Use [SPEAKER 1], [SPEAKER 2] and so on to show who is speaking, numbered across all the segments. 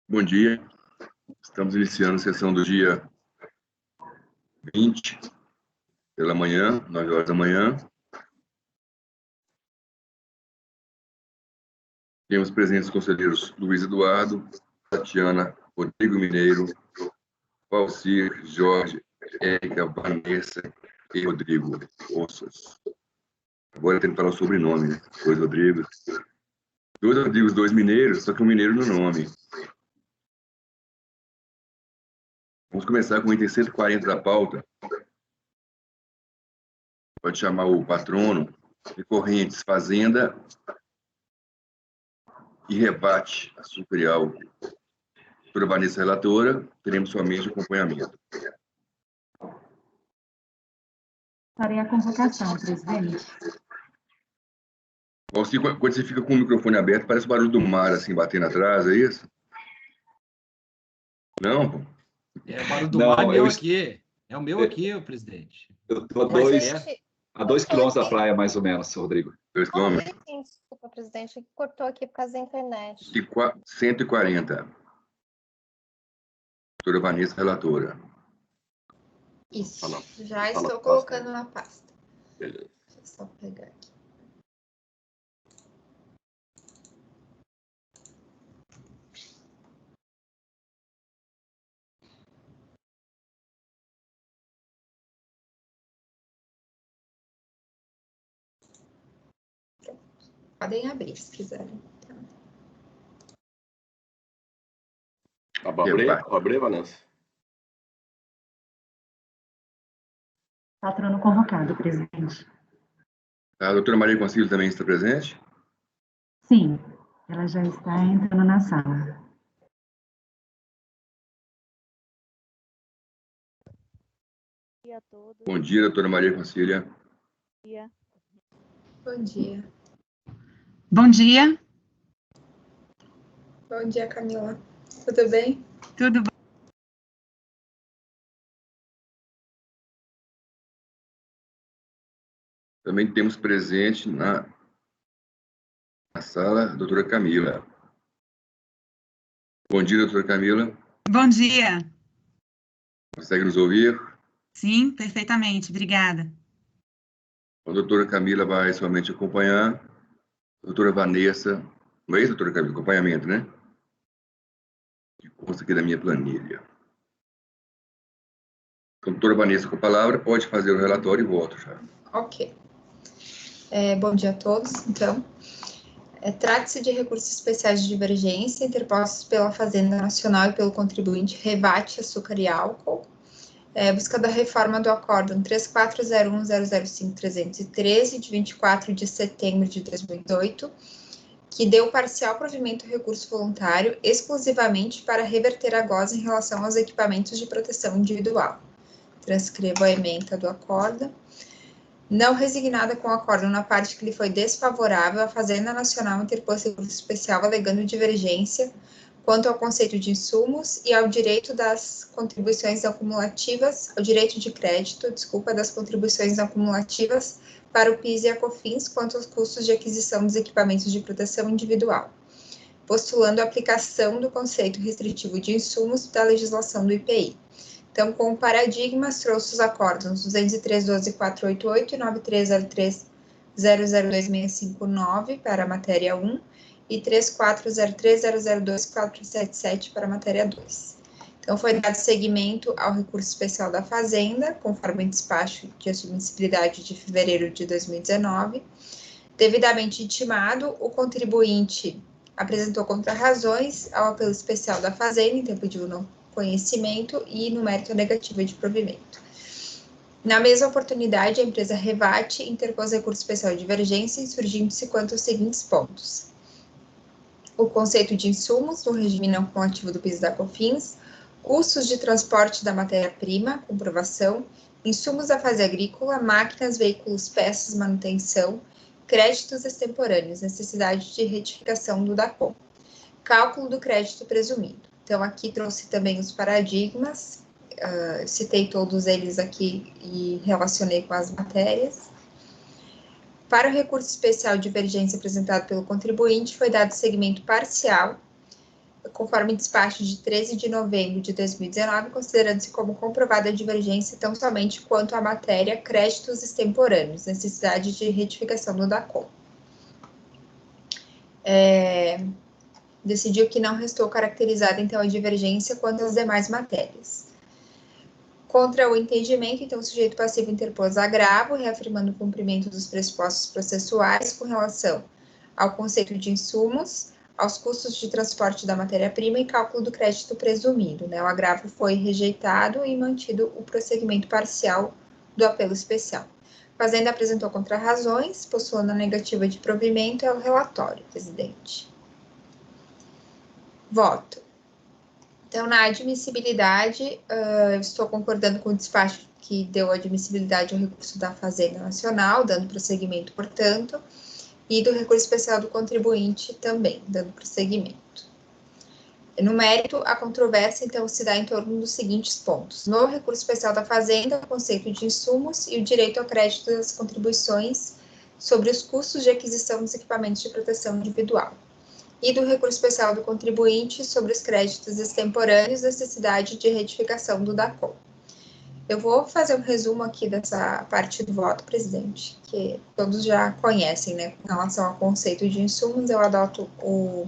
[SPEAKER 1] Bom dia, estamos iniciando a sessão do dia 20, pela manhã, 9 horas da manhã. Temos presentes os conselheiros Luiz Eduardo, Tatiana, Rodrigo Mineiro, Valcir, Jorge, Érica, Vanessa e Rodrigo Ossas. Agora tem que falar o sobrenome, né? Dois Rodrigos. Dois Rodrigos, dois Mineiros, só que um Mineiro no nome. Vamos começar com o item 140 da pauta. Pode chamar o patrono, recorrentes, fazenda e rebate açúcar e álcool. Doutora Vanessa, relatora, teremos somente acompanhamento.
[SPEAKER 2] Farei a convocação, presidente.
[SPEAKER 1] Valcir, quando você fica com o microfone aberto, parece o barulho do mar, assim, batendo atrás, é isso? Não, pô.
[SPEAKER 3] É, o barulho do mar é meu aqui. É o meu aqui, presidente.
[SPEAKER 4] Eu estou a 2 quilômetros da praia, mais ou menos, Rodrigo.
[SPEAKER 1] 2 quilômetros?
[SPEAKER 5] Desculpa, presidente, que cortou aqui por causa da internet.
[SPEAKER 1] 140. Doutora Vanessa, relatora.
[SPEAKER 5] Isso,
[SPEAKER 4] Fala.
[SPEAKER 5] já
[SPEAKER 4] Fala,
[SPEAKER 5] estou colocando na pasta.
[SPEAKER 4] Beleza.
[SPEAKER 5] Deixa eu só pegar aqui. Podem abrir, se quiserem.
[SPEAKER 4] Abre, Vanessa.
[SPEAKER 2] Patrono convocado, presidente.
[SPEAKER 1] A doutora Maria Concílio também está presente?
[SPEAKER 2] Sim, ela já está entrando na sala.
[SPEAKER 6] Bom dia a todos.
[SPEAKER 1] Bom dia, doutora Maria Concília.
[SPEAKER 6] Bom dia.
[SPEAKER 5] Bom dia.
[SPEAKER 7] Bom dia.
[SPEAKER 5] Bom dia, Camila. Tudo bem?
[SPEAKER 7] Tudo bom?
[SPEAKER 1] Também temos presente na sala a doutora Camila. Bom dia, doutora Camila.
[SPEAKER 7] Bom dia.
[SPEAKER 1] Consegue nos ouvir?
[SPEAKER 7] Sim, perfeitamente. Obrigada.
[SPEAKER 1] A doutora Camila vai somente acompanhar. A doutora Vanessa, não é isso, doutora Camila? Acompanhamento, né? Que consta aqui da minha planilha. Então, doutora Vanessa, com a palavra, pode fazer o relatório e voto já.
[SPEAKER 5] Ok. Bom dia a todos, então. Trata-se de recursos especiais de divergência interpostos pela Fazenda Nacional e pelo contribuinte Rebate Açúcar e Álcool, buscando a reforma do Acórdão 3401005313, de 24 de setembro de 2008, que deu parcial provimento ao recurso voluntário exclusivamente para reverter a goza em relação aos equipamentos de proteção individual. Transcrevo a ementa do acórdão. Não resignada com o acórdão na parte que lhe foi desfavorável, a Fazenda Nacional interpôs recurso especial alegando divergência quanto ao conceito de insumos e ao direito das contribuições acumulativas, ao direito de crédito, das contribuições acumulativas para o PIS e a COFINS quanto aos custos de aquisição dos equipamentos de proteção individual, postulando a aplicação do conceito restritivo de insumos da legislação do IPI. Então, como paradigmas, trouxe os acórdãos 203.12.488 e 9303.002.659 para a matéria 1 e 3403.002.477 para a matéria 2. Então, foi dado seguimento ao recurso especial da Fazenda, conforme o despacho de admissibilidade de fevereiro de 2019. Devidamente intimado, o contribuinte apresentou contrarrazões ao apelo especial da Fazenda, em tempo de não conhecimento e no mérito negativo de provimento. Na mesma oportunidade, a empresa Revate interpôs recurso especial de divergência, insurgindo-se quanto aos seguintes pontos: o conceito de insumos no regime não cumulativo do PIS e da COFINS, custos de transporte da matéria-prima, comprovação, insumos da fase agrícola, máquinas, veículos, peças, manutenção, créditos extemporâneos, necessidade de retificação do DACOM, cálculo do crédito presumido. Então, aqui trouxe também os paradigmas, citei todos eles aqui e relacionei com as matérias. Para o recurso especial de divergência apresentado pelo contribuinte, foi dado seguimento parcial, conforme despacho de 13 de novembro de 2019, considerando-se como comprovada a divergência tão somente quanto à matéria créditos extemporâneos, necessidade de retificação do DACOM. Decidiu que não restou caracterizada, então, a divergência quanto às demais matérias. Contra o entendimento, então, o sujeito passivo interpôs agravo, reafirmando o cumprimento dos pressupostos processuais com relação ao conceito de insumos, aos custos de transporte da matéria-prima e cálculo do crédito presumido, né? O agravo foi rejeitado e mantido o prosseguimento parcial do apelo especial. A Fazenda apresentou contrarrazões, postulando a negativa de provimento ao relatório, presidente. Voto. Então, na admissibilidade, eu estou concordando com o despacho que deu admissibilidade ao recurso da Fazenda Nacional, dando prosseguimento, portanto, e do recurso especial do contribuinte também, dando prosseguimento. No mérito, a controvérsia, então, se dá em torno dos seguintes pontos. No recurso especial da Fazenda, o conceito de insumos e o direito ao crédito das contribuições sobre os custos de aquisição dos equipamentos de proteção individual. E do recurso especial do contribuinte sobre os créditos extemporâneos, necessidade de retificação do DACOM. Eu vou fazer um resumo aqui dessa parte do voto, presidente, que todos já conhecem, né? Com relação ao conceito de insumos, eu adoto o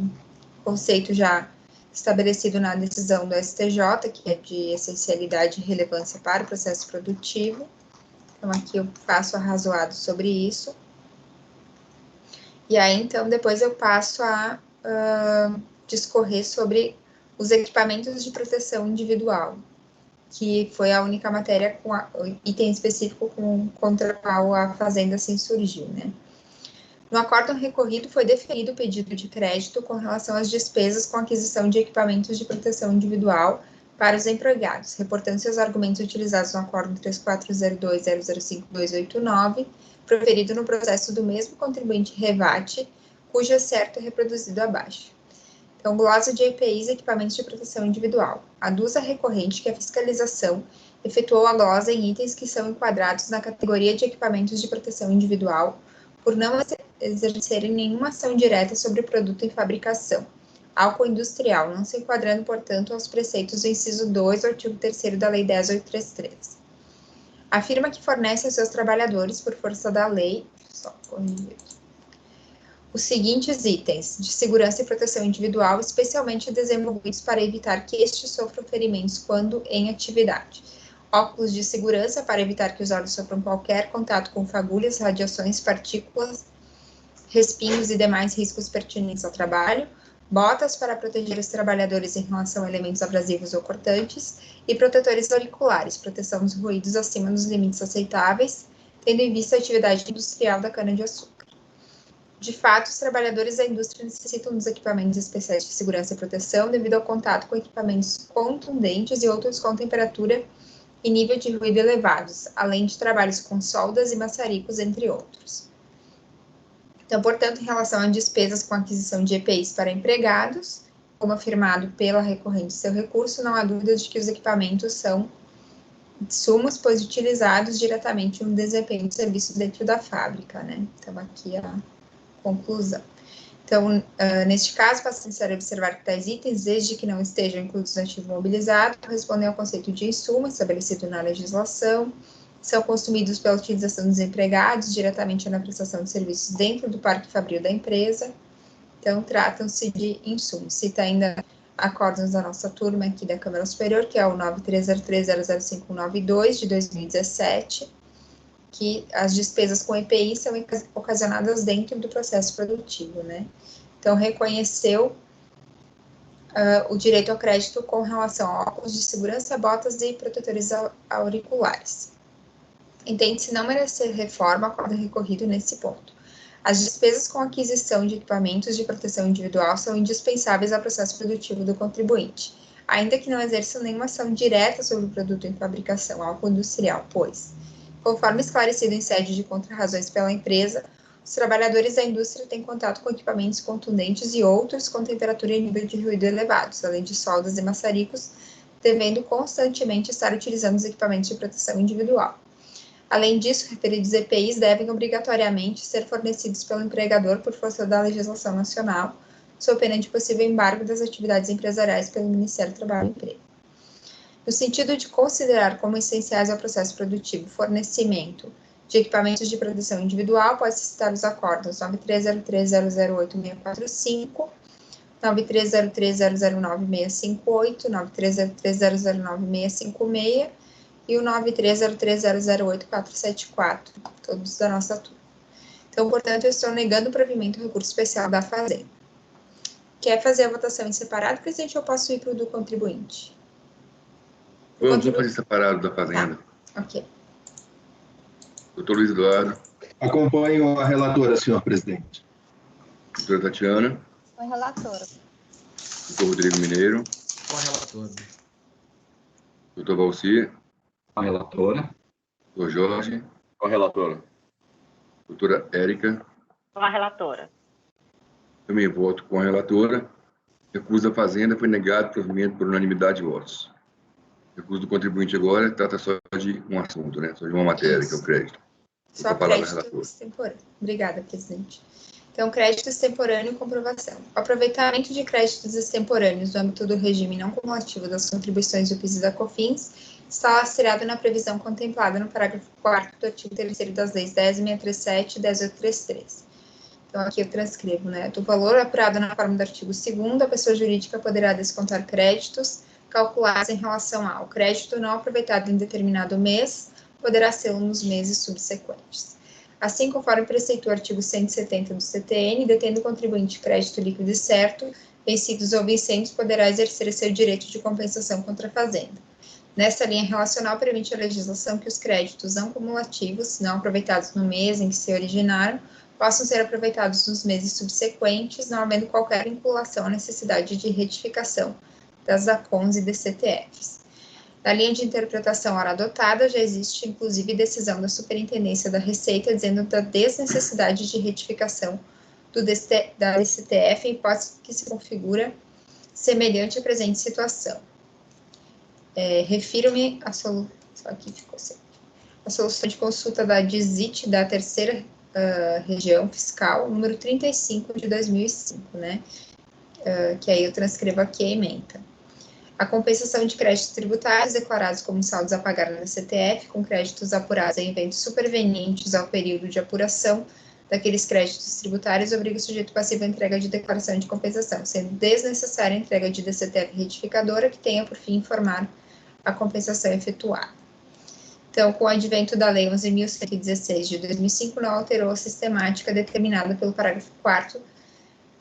[SPEAKER 5] conceito já estabelecido na decisão do STJ, que é de essencialidade e relevância para o processo produtivo. Então, aqui eu faço arrazoado sobre isso. E aí, então, depois eu passo a discorrer sobre os equipamentos de proteção individual, que foi a única matéria com item específico contra o qual a Fazenda se insurgiu, né? No acórdão recorrido foi deferido o pedido de crédito com relação às despesas com aquisição de equipamentos de proteção individual para os empregados, reportando-se aos argumentos utilizados no acórdão 3402005289, proferido no processo do mesmo contribuinte Revate, cujo excerto é reproduzido abaixo. Então, glosa de EPIs e equipamentos de proteção individual. Aduza recorrente que a fiscalização efetuou a glosa em itens que são enquadrados na categoria de equipamentos de proteção individual por não exercerem nenhuma ação direta sobre o produto em fabricação, álcool industrial, não se enquadrando, portanto, aos preceitos do inciso 2 do artigo 3º da Lei 10.833. Afirma que fornece aos seus trabalhadores, por força da lei, só corrigir aqui, os seguintes itens de segurança e proteção individual, especialmente desenvolvidos para evitar que estes sofram ferimentos quando em atividade. Óculos de segurança para evitar que os olhos sofram qualquer contato com fagulhas, radiações, partículas, respingos e demais riscos pertinentes ao trabalho. Botas para proteger os trabalhadores em relação a elementos abrasivos ou cortantes. E protetores auriculares, proteção dos ruídos acima dos limites aceitáveis, tendo em vista a atividade industrial da cana-de-açúcar. De fato, os trabalhadores da indústria necessitam dos equipamentos especiais de segurança e proteção devido ao contato com equipamentos contundentes e outros com temperatura e nível de ruído elevados, além de trabalhos com soldas e maçaricos, entre outros. Então, portanto, em relação a despesas com aquisição de EPIs para empregados, como afirmado pela recorrente seu recurso, não há dúvida de que os equipamentos são insumos, pois utilizados diretamente no desempenho de serviços dentro da fábrica, né? Então, aqui a conclusão. Então, neste caso, passa a necessário observar que tais itens, desde que não estejam incluídos no ativo mobilizado, correspondem ao conceito de insumo estabelecido na legislação, são consumidos pela utilização dos empregados diretamente na prestação de serviços dentro do parque fabril da empresa. Então, tratam-se de insumos. Cita ainda acórdãos da nossa turma aqui da Câmara Superior, que é o 9303005192 de 2017, que as despesas com EPI são ocasionadas dentro do processo produtivo, né? Então, reconheceu o direito ao crédito com relação a óculos de segurança, botas e protetores auriculares. Entende-se não merecer reforma a acórdão recorrido nesse ponto. As despesas com aquisição de equipamentos de proteção individual são indispensáveis ao processo produtivo do contribuinte, ainda que não exerçam nenhuma ação direta sobre o produto em fabricação, álcool industrial, pois, conforme esclarecido em sede de contrarrazões pela empresa, os trabalhadores da indústria têm contato com equipamentos contundentes e outros com temperatura e nível de ruído elevados, além de soldas e maçaricos, devendo constantemente estar utilizando os equipamentos de proteção individual. Além disso, referidos EPIs devem obrigatoriamente ser fornecidos pelo empregador por força da legislação nacional, sob pena de possível embargo das atividades empresariais pelo Ministério do Trabalho e Emprego. No sentido de considerar como essenciais ao processo produtivo fornecimento de equipamentos de proteção individual, pode-se citar os acordos 9303008645, 9303009658, 9303009656 e o 9303008474, todos da nossa turma. Então, portanto, eu estou negando o provimento do recurso especial da Fazenda. Quer fazer a votação em separado, presidente, ou posso ir para o do contribuinte?
[SPEAKER 1] Vamos fazer separado da Fazenda.
[SPEAKER 5] Tá. Ok.
[SPEAKER 1] Doutor Luiz Eduardo.
[SPEAKER 8] Acompanho a relatora, senhor presidente.
[SPEAKER 1] Doutora Tatiana.
[SPEAKER 6] Com a relatora.
[SPEAKER 1] Doutor Rodrigo Mineiro.
[SPEAKER 3] Com a relatora.
[SPEAKER 1] Doutor Valcir.
[SPEAKER 4] Com a relatora.
[SPEAKER 1] Doutor Jorge.
[SPEAKER 4] Com a relatora.
[SPEAKER 1] Doutora Érica.
[SPEAKER 9] Com a relatora.
[SPEAKER 1] Também voto com a relatora. Recurso da Fazenda foi negado provimento por unanimidade de votos. Recurso do contribuinte agora trata só de um assunto, né? Só de uma matéria, que é o crédito.
[SPEAKER 5] Só crédito extemporâneo. Obrigada, presidente. Então, crédito extemporâneo e comprovação. O aproveitamento de créditos extemporâneos no âmbito do regime não cumulativo das contribuições do PIS e da COFINS está lastreado na previsão contemplada no parágrafo 4º do artigo 3º das leis 10.637 e 10.833. Então, aqui eu transcrevo, né? Do valor apurado na forma do artigo 2º, a pessoa jurídica poderá descontar créditos calculados em relação ao crédito não aproveitado em determinado mês, poderá ser nos meses subsequentes. Assim, conforme preceitua o artigo 170 do CTN, detendo o contribuinte crédito líquido e certo, vencidos ou vencentes, poderá exercer seu direito de compensação contra a Fazenda. Nesta linha relacional, permite a legislação que os créditos não cumulativos, não aproveitados no mês em que se originaram, possam ser aproveitados nos meses subsequentes, não havendo qualquer vinculação à necessidade de retificação das ACONs e DCTFs. Na linha de interpretação ora adotada, já existe, inclusive, decisão da Superintendência da Receita dizendo da desnecessidade de retificação da DCTF, em hipótese que se configura semelhante à presente situação. Refiro-me à solução de consulta da DISIT da terceira região fiscal, número 35 de 2005, né? Que aí eu transcrevo aqui a ementa. A compensação de créditos tributários declarados como saldos a pagar na DCTF, com créditos apurados em eventos supervenientes ao período de apuração daqueles créditos tributários, obriga o sujeito passivo à entrega de declaração de compensação, sendo desnecessária a entrega de DCTF retificadora, que tenha por fim informar a compensação efetuada. Então, com o advento da Lei 11.116 de 2005, não alterou a sistemática determinada pelo parágrafo 4º,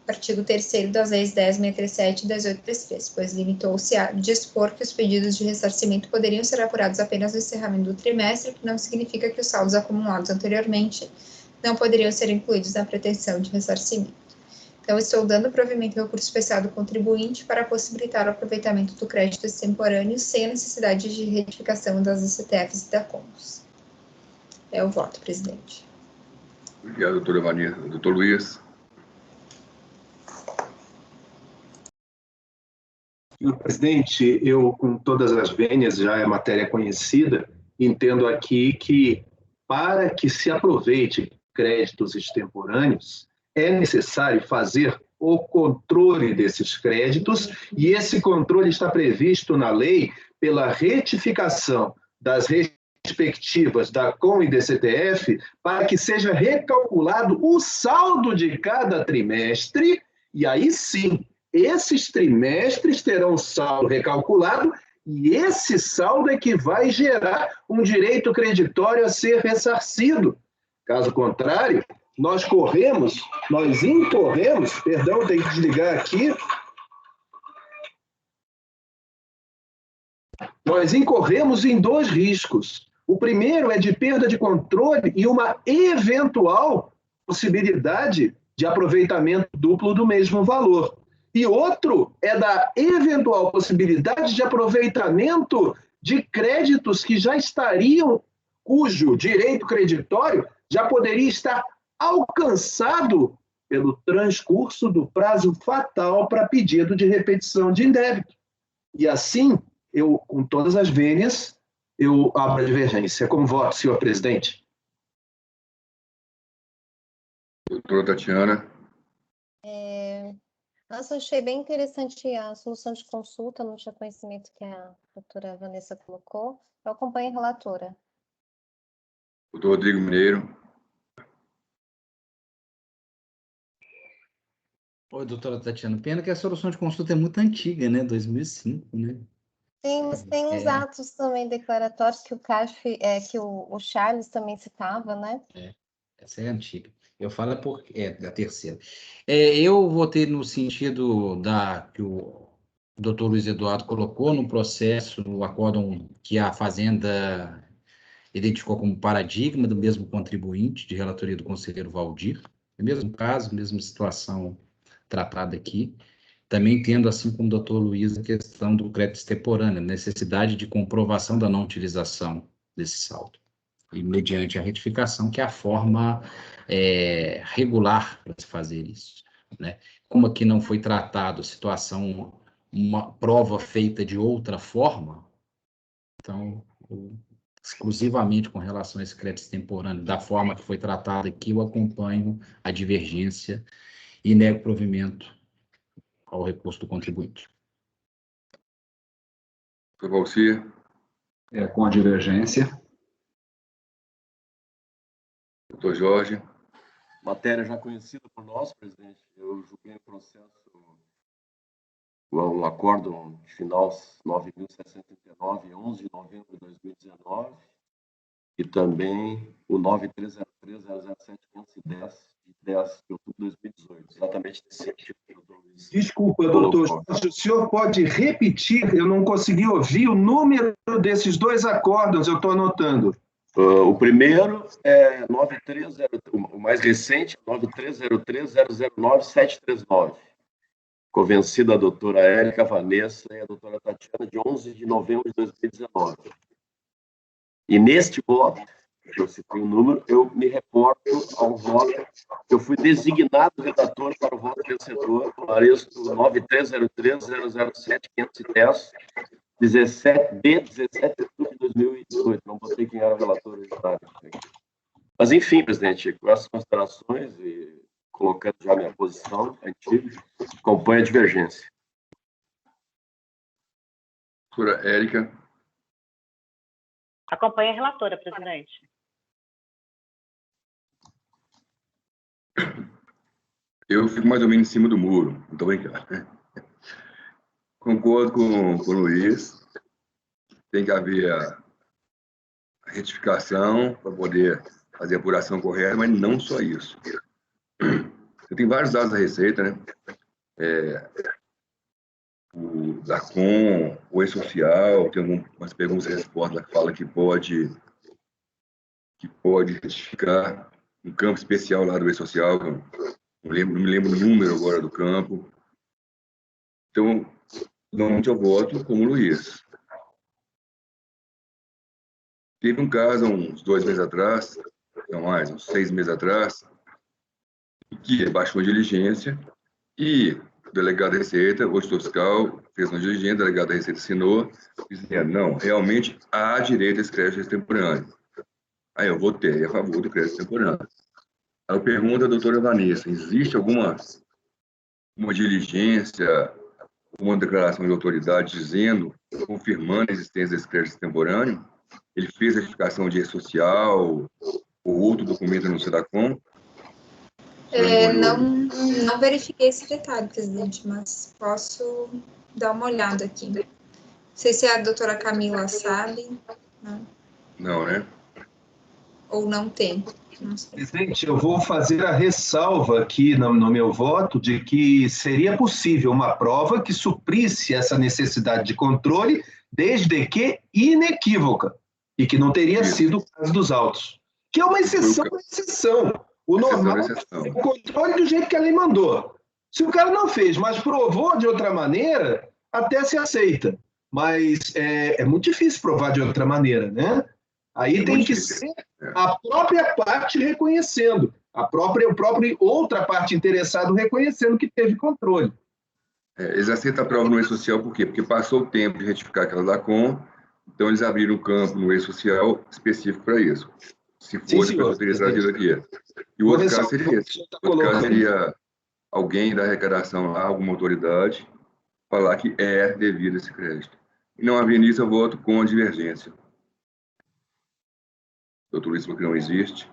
[SPEAKER 5] artigo 3º das leis 10.637 e 10.833, pois limitou-se a dispor que os pedidos de ressarcimento poderiam ser apurados apenas no encerramento do trimestre, o que não significa que os saldos acumulados anteriormente não poderiam ser incluídos na pretensão de ressarcimento. Então, estou dando provimento ao recurso especial do contribuinte para possibilitar o aproveitamento do crédito extemporâneo sem a necessidade de retificação das DCTFs e da CONS. É o voto, presidente.
[SPEAKER 1] Obrigado, doutora Vanessa. Doutor Luiz.
[SPEAKER 8] Senhor presidente, eu, com todas as vênias, já é matéria conhecida, entendo aqui que, para que se aproveite créditos extemporâneos, é necessário fazer o controle desses créditos, e esse controle está previsto na lei pela retificação das respectivas da CON e DCTF, para que seja recalculado o saldo de cada trimestre, e aí sim, esses trimestres terão saldo recalculado, e esse saldo é que vai gerar um direito creditório a ser ressarcido. Caso contrário, nós incorremos, perdão, tem que desligar aqui, nós incorremos em dois riscos. O primeiro é de perda de controle e uma eventual possibilidade de aproveitamento duplo do mesmo valor. E outro é da eventual possibilidade de aproveitamento de créditos que já estariam, cujo direito creditório já poderia estar alcançado pelo transcurso do prazo fatal para pedido de repetição de indébito. E assim, eu, com todas as vênias, eu abro a divergência. Com voto, senhor presidente.
[SPEAKER 1] Doutora Tatiana.
[SPEAKER 9] Nossa, eu achei bem interessante a solução de consulta, não tinha conhecimento que a doutora Vanessa colocou. Eu acompanho a relatora.
[SPEAKER 1] Doutor Rodrigo Mineiro.
[SPEAKER 3] Oi, doutora Tatiana. Pena que a solução de consulta é muito antiga, né? 2005, né?
[SPEAKER 9] Sim, mas tem uns atos também declaratórios que o CAF, que o Charles também citava, né?
[SPEAKER 3] Essa é antiga. Eu falo porque da terceira. Eu votei no sentido que o doutor Luiz Eduardo colocou no processo, no acórdão que a Fazenda identificou como paradigma do mesmo contribuinte de relatoria do conselheiro Valdir. É o mesmo caso, mesma situação tratada aqui. Também tendo, assim como o doutor Luiz, a questão do crédito extemporâneo, necessidade de comprovação da não utilização desse saldo. E mediante a retificação, que é a forma regular para se fazer isso, né? Como aqui não foi tratado a situação, uma prova feita de outra forma, então, exclusivamente com relação a esse crédito extemporâneo, da forma que foi tratado aqui, eu acompanho a divergência e nego provimento ao recurso do contribuinte.
[SPEAKER 1] Doutor Valcir.
[SPEAKER 4] Com a divergência.
[SPEAKER 1] Doutor Jorge.
[SPEAKER 10] Matéria já conhecida por nós, presidente. Eu julguei o processo, o acórdão final 9.639, 11 de novembro de 2019, e também o 9303-007-510, de 10 de outubro de 2018, exatamente nesse sentido.
[SPEAKER 8] Desculpa, doutor Jorge, o senhor pode repetir? Eu não consegui ouvir o número desses dois acórdãos, eu estou anotando.
[SPEAKER 10] O primeiro é 9303, o mais recente, 9303-009-739. Convencida a doutora Érica Vanessa e a doutora Tatiana, de 11 de novembro de 2019. E neste voto, que eu citei o número, eu me reporto ao voto que eu fui designado redator para o voto vencedor, no aresto 9303-007-510, 17 de outubro de 2018. Não botei quem era o relator originário. Mas, enfim, presidente, com essas considerações e colocando já minha posição antiga, acompanho a divergência.
[SPEAKER 1] Doutora Érica.
[SPEAKER 11] Acompanho a relatora, presidente.
[SPEAKER 1] Eu fico mais ou menos em cima do muro, não estou brincando. Concordo com o Luiz. Tem que haver a retificação para poder fazer a apuração correta, mas não só isso. Você tem vários dados da Receita, né? O DACOM, o E-Social, tem algumas perguntas e respostas que fala que pode retificar um campo especial lá do E-Social, não me lembro o número agora do campo. Então, normalmente eu voto como o Luiz. Teve um caso, uns 2 meses atrás, não mais, uns 6 meses atrás, que baixou a diligência e o delegado da Receita, o auditor fiscal, fez uma diligência, o delegado da Receita assinou, dizendo, não, realmente há direito a esse crédito extemporâneo. Aí eu votei a favor do crédito extemporâneo. Aí eu pergunto à doutora Vanessa, existe alguma diligência, uma declaração de autoridade dizendo, confirmando a existência desse crédito extemporâneo? Ele fez a retificação de E-Social ou outro documento no SEDACOM?
[SPEAKER 5] Não verifiquei esse detalhe, presidente, mas posso dar uma olhada aqui. Não sei se a doutora Camila sabe.
[SPEAKER 1] Não, né?
[SPEAKER 5] Ou não tem.
[SPEAKER 8] Presidente, eu vou fazer a ressalva aqui no meu voto de que seria possível uma prova que suprisse essa necessidade de controle, desde que inequívoca, e que não teria sido o caso dos autos. Que é uma exceção da exceção. O normal é o controle do jeito que a lei mandou. Se o cara não fez, mas provou de outra maneira, até se aceita. Mas é muito difícil provar de outra maneira, né? Aí tem que ser a própria parte reconhecendo, a própria outra parte interessada reconhecendo que teve controle.
[SPEAKER 1] Eles aceitam a prova no E-Social por quê? Porque passou o tempo de retificar aquela DACOM, então eles abriram um campo no E-Social específico para isso. Se fosse, eu teria trazido aqui. E o outro caso seria esse. O outro caso seria alguém da arrecadação lá, alguma autoridade, falar que é devido esse crédito. E não havendo isso, eu voto com a divergência. O doutor Luiz falou que não existe.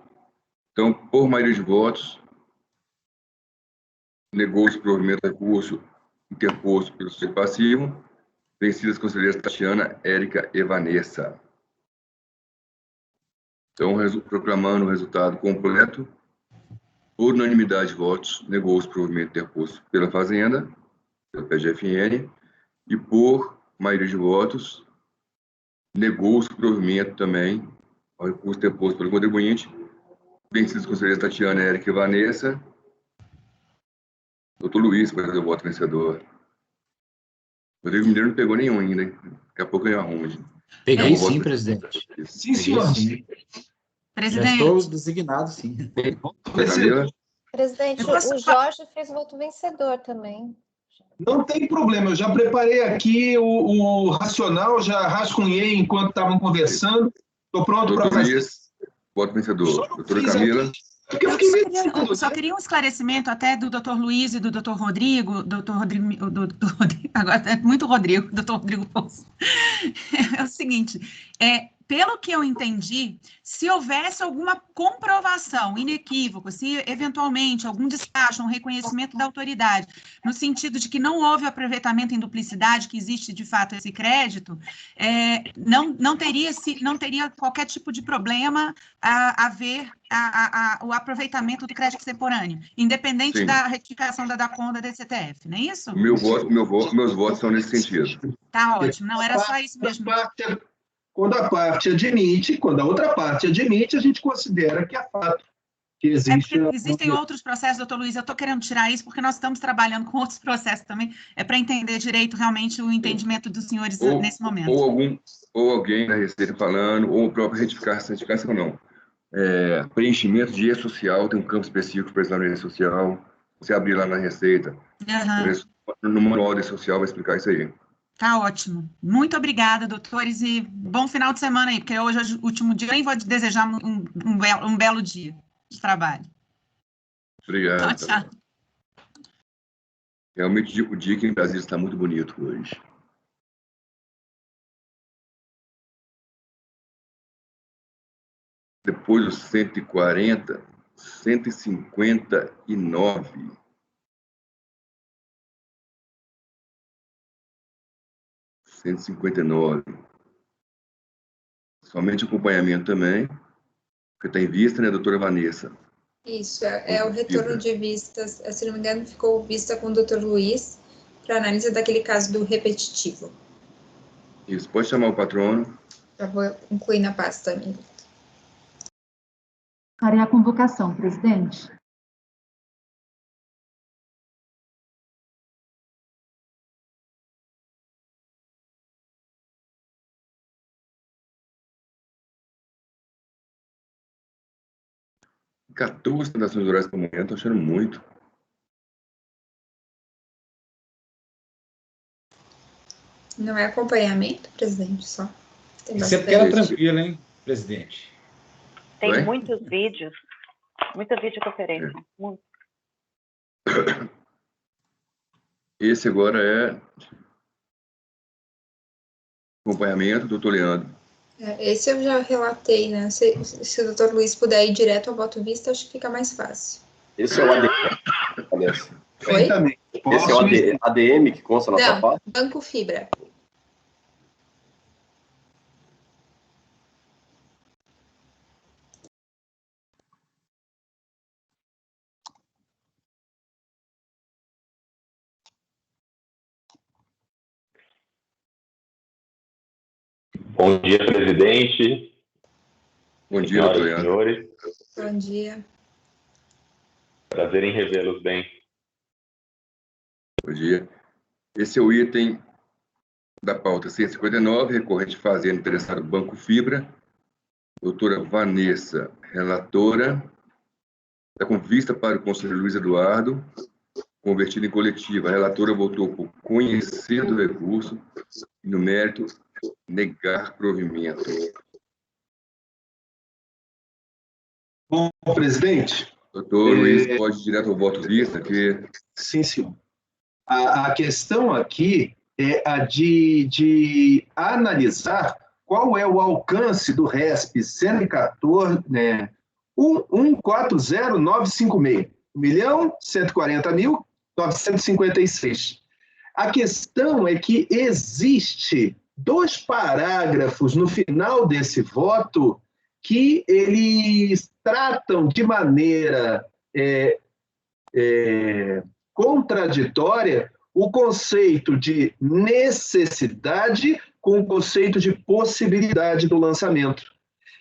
[SPEAKER 1] Então, por maioria de votos, negou-se o provimento do recurso interposto pelo sujeito passivo, vencidas as conselheiras Tatiana, Érica e Vanessa. Então, proclamando o resultado completo, por unanimidade de votos, negou-se o provimento interposto pela Fazenda, pela PGFN, e por maioria de votos, negou-se o provimento também ao recurso interposto pelo contribuinte, vencidas as conselheiras Tatiana, Érica e Vanessa. Doutor Luiz, para fazer o voto vencedor. O Rodrigo Mineiro não pegou nenhum ainda, hein? Daqui a pouco eu arrumo.
[SPEAKER 3] Peguei sim, presidente.
[SPEAKER 8] Sim, senhor.
[SPEAKER 3] Sim.
[SPEAKER 7] Presidente.
[SPEAKER 3] Já estou designado, sim.
[SPEAKER 1] Camila?
[SPEAKER 9] Presidente, o Jorge fez voto vencedor também.
[SPEAKER 8] Não tem problema, eu já preparei aqui o racional, já rascunhei enquanto estavam conversando. Estou pronto para
[SPEAKER 1] Doutor
[SPEAKER 8] fazer.
[SPEAKER 1] Luiz, voto vencedor. Doutora Camila?
[SPEAKER 7] Eu só queria um esclarecimento até do Dr. Luiz e do Dr. Rodrigo, agora é muito Rodrigo, Dr. Rodrigo Poço. É o seguinte, pelo que eu entendi, se houvesse alguma comprovação inequívoca, se eventualmente algum despacho, um reconhecimento da autoridade, no sentido de que não houve aproveitamento em duplicidade, que existe de fato esse crédito, não teria qualquer tipo de problema a haver o aproveitamento do crédito extemporâneo, independente
[SPEAKER 1] Sim.
[SPEAKER 7] da retificação da DACON da DCTF, não é isso?
[SPEAKER 1] Meus votos são nesse sentido.
[SPEAKER 7] Tá ótimo, não era só isso mesmo.
[SPEAKER 8] Quando a parte admite, quando a outra parte admite, a gente considera que é fato que existe.
[SPEAKER 7] Existem outros processos, doutor Luiz, eu estou querendo tirar isso porque nós estamos trabalhando com outros processos também, para entender direito realmente o entendimento dos senhores nesse momento.
[SPEAKER 1] Ou alguém da Receita falando, ou a própria retificação não. Preenchimento de E-Social, tem um campo específico para examinar E-Social, você abrir lá na Receita, no manual de E-Social vai explicar isso aí.
[SPEAKER 7] Tá ótimo. Muito obrigada, doutores, e bom final de semana aí, porque hoje é o último dia, nem vou desejar um belo dia de trabalho.
[SPEAKER 1] Obrigado.
[SPEAKER 7] Tchau, tchau.
[SPEAKER 1] Realmente, o dia aqui em Brasília está muito bonito hoje. Depois dos 140, 159. Somente acompanhamento também, porque está em vista, né, doutora Vanessa?
[SPEAKER 5] Isso, é o retorno de vistas, se não me engano, ficou vista com o doutor Luiz, para análise daquele caso do repetitivo.
[SPEAKER 1] Isso, pode chamar o patrono.
[SPEAKER 5] Já vou incluir na pasta.
[SPEAKER 2] Farei a convocação, presidente.
[SPEAKER 1] Tem 14 tentações orais por momento, estou achando muito.
[SPEAKER 5] Não é acompanhamento, presidente, só. Tem
[SPEAKER 3] Isso é porque era tranquilo, hein, presidente?
[SPEAKER 6] Tem muitos vídeos, muita videoconferência. Muito.
[SPEAKER 1] Esse agora é acompanhamento, doutor Leandro.
[SPEAKER 5] Esse eu já relatei, né? Se o doutor Luiz puder ir direto ao voto vista, acho que fica mais fácil.
[SPEAKER 10] Esse é o ADM, parece.
[SPEAKER 5] Oi?
[SPEAKER 10] Esse é o ADM que consta na sua parte?
[SPEAKER 5] Banco Fibra.
[SPEAKER 11] Bom dia, presidente.
[SPEAKER 1] Bom dia, doutor Leandro.
[SPEAKER 11] Senhores.
[SPEAKER 5] Bom dia.
[SPEAKER 11] Prazer em revê-los bem.
[SPEAKER 1] Bom dia. Esse é o item da pauta 159, recorrente fazenda interessado Banco Fibra. Doutora Vanessa, relatora. Está com vista para o conselheiro Luiz Eduardo, convertido em coletiva. A relatora votou por conhecer do recurso e, no mérito, negar provimento.
[SPEAKER 8] Bom, presidente,
[SPEAKER 1] Doutor Luiz, pode ir direto ao voto lista?
[SPEAKER 8] Sim, senhor. A questão aqui é a de analisar qual é o alcance do RESP 114, né, 1.40956, 1.140.956. A questão é que existe 2 parágrafos no final desse voto que eles tratam de maneira contraditória o conceito de necessidade com o conceito de possibilidade do lançamento.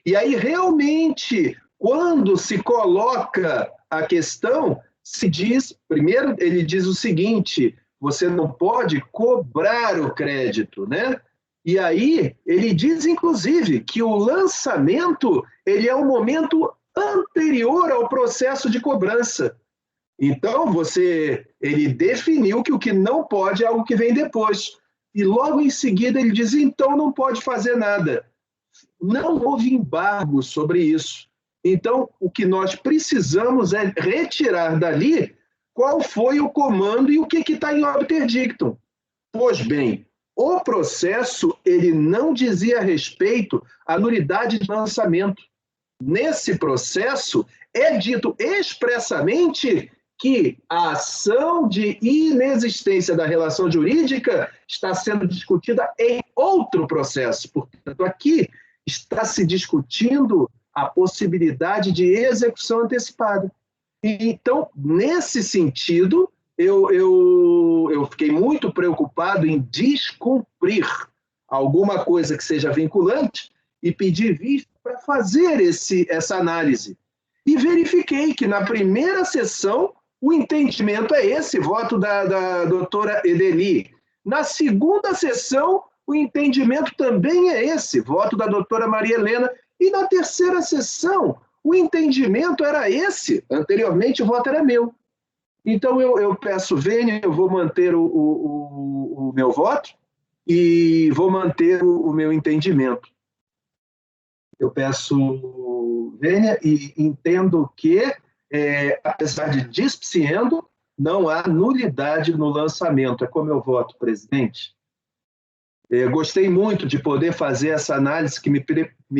[SPEAKER 8] E aí, realmente, quando se coloca a questão, se diz, primeiro ele diz o seguinte, você não pode cobrar o crédito, né? E aí ele diz, inclusive, que o lançamento ele é um momento anterior ao processo de cobrança. Então, ele definiu que o que não pode é algo que vem depois. E logo em seguida ele diz, então não pode fazer nada. Não houve embargo sobre isso. Então, o que nós precisamos é retirar dali qual foi o comando e o que está em obter dictum. Pois bem, o processo ele não dizia respeito à nulidade de lançamento. Nesse processo, é dito expressamente que a ação de inexistência da relação jurídica está sendo discutida em outro processo. Portanto, aqui está se discutindo a possibilidade de execução antecipada. Então, nesse sentido, eu fiquei muito preocupado em descumprir alguma coisa que seja vinculante e pedir vista para fazer essa análise. E verifiquei que na primeira sessão o entendimento é esse, voto da doutora Edeli. Na segunda sessão, o entendimento também é esse, voto da doutora Maria Helena. E na terceira sessão, o entendimento era esse. Anteriormente, o voto era meu. Então, eu peço vênia, eu vou manter o meu voto e vou manter o meu entendimento. Eu peço vênia e entendo que, apesar de dispciendo, não há nulidade no lançamento. É como eu voto, presidente. Gostei muito de poder fazer essa análise que me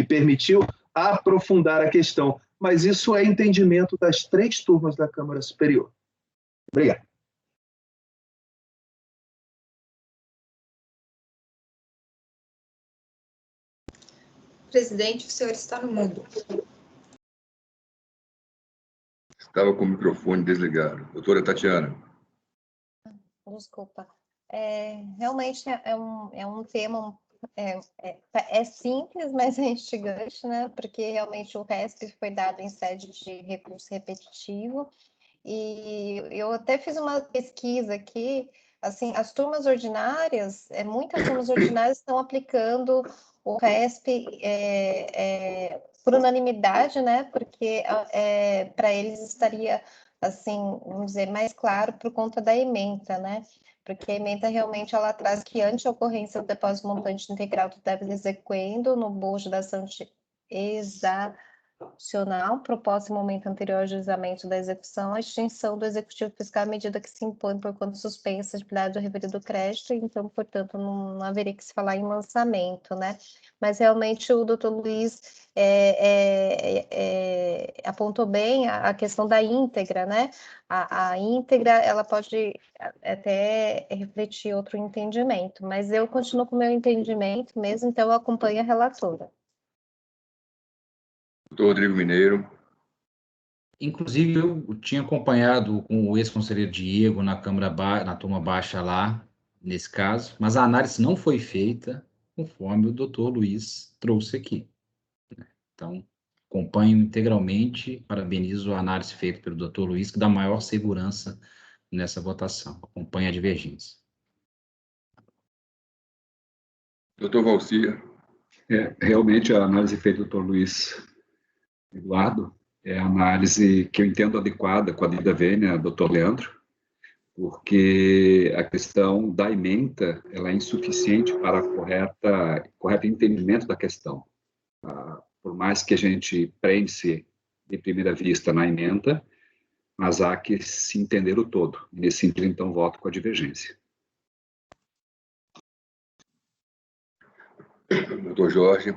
[SPEAKER 8] permitiu aprofundar a questão, mas isso é entendimento das 3 turmas da Câmara Superior. Obrigado.
[SPEAKER 5] Presidente, o senhor está no mudo.
[SPEAKER 1] Estava com o microfone desligado. Doutora Tatiana.
[SPEAKER 9] Desculpa. Realmente é um tema, é simples, mas é instigante, né? Porque realmente o RESP foi dado em sede de recurso repetitivo. E eu até fiz uma pesquisa aqui, assim, as turmas ordinárias, muitas turmas ordinárias estão aplicando o RESP por unanimidade, né? Porque para eles estaria, assim, vamos dizer, mais claro por conta da ementa, né? Porque a ementa realmente ela traz que ante a ocorrência do depósito montante integral do débito exequendo no bojo da ação exacional, proposta em momento anterior ao juizamento da execução, a extinção do executivo fiscal à medida que se impõe por conta suspensa de do referido crédito, então, portanto, não haveria que se falar em lançamento, né? Mas, realmente, o doutor Luiz apontou bem a questão da íntegra, né? A íntegra, ela pode até refletir outro entendimento, mas eu continuo com o meu entendimento mesmo, então eu acompanho a relatora.
[SPEAKER 1] Doutor Rodrigo Mineiro.
[SPEAKER 3] Inclusive, eu tinha acompanhado com o ex-conselheiro Diego na na turma baixa lá, nesse caso, mas a análise não foi feita conforme o doutor Luiz trouxe aqui. Então, acompanho integralmente, parabenizo a análise feita pelo doutor Luiz, que dá maior segurança nessa votação. Acompanho a divergência.
[SPEAKER 1] Doutor Valcir.
[SPEAKER 4] Realmente, a análise feita do doutor Luiz Eduardo é a análise que eu entendo adequada com a devida vênia, doutor Leandro, porque a questão da ementa ela é insuficiente para correto entendimento da questão. Por mais que a gente pense de primeira vista na ementa, mas há que se entender o todo. Nesse sentido, então, voto com a divergência.
[SPEAKER 1] Doutor Jorge.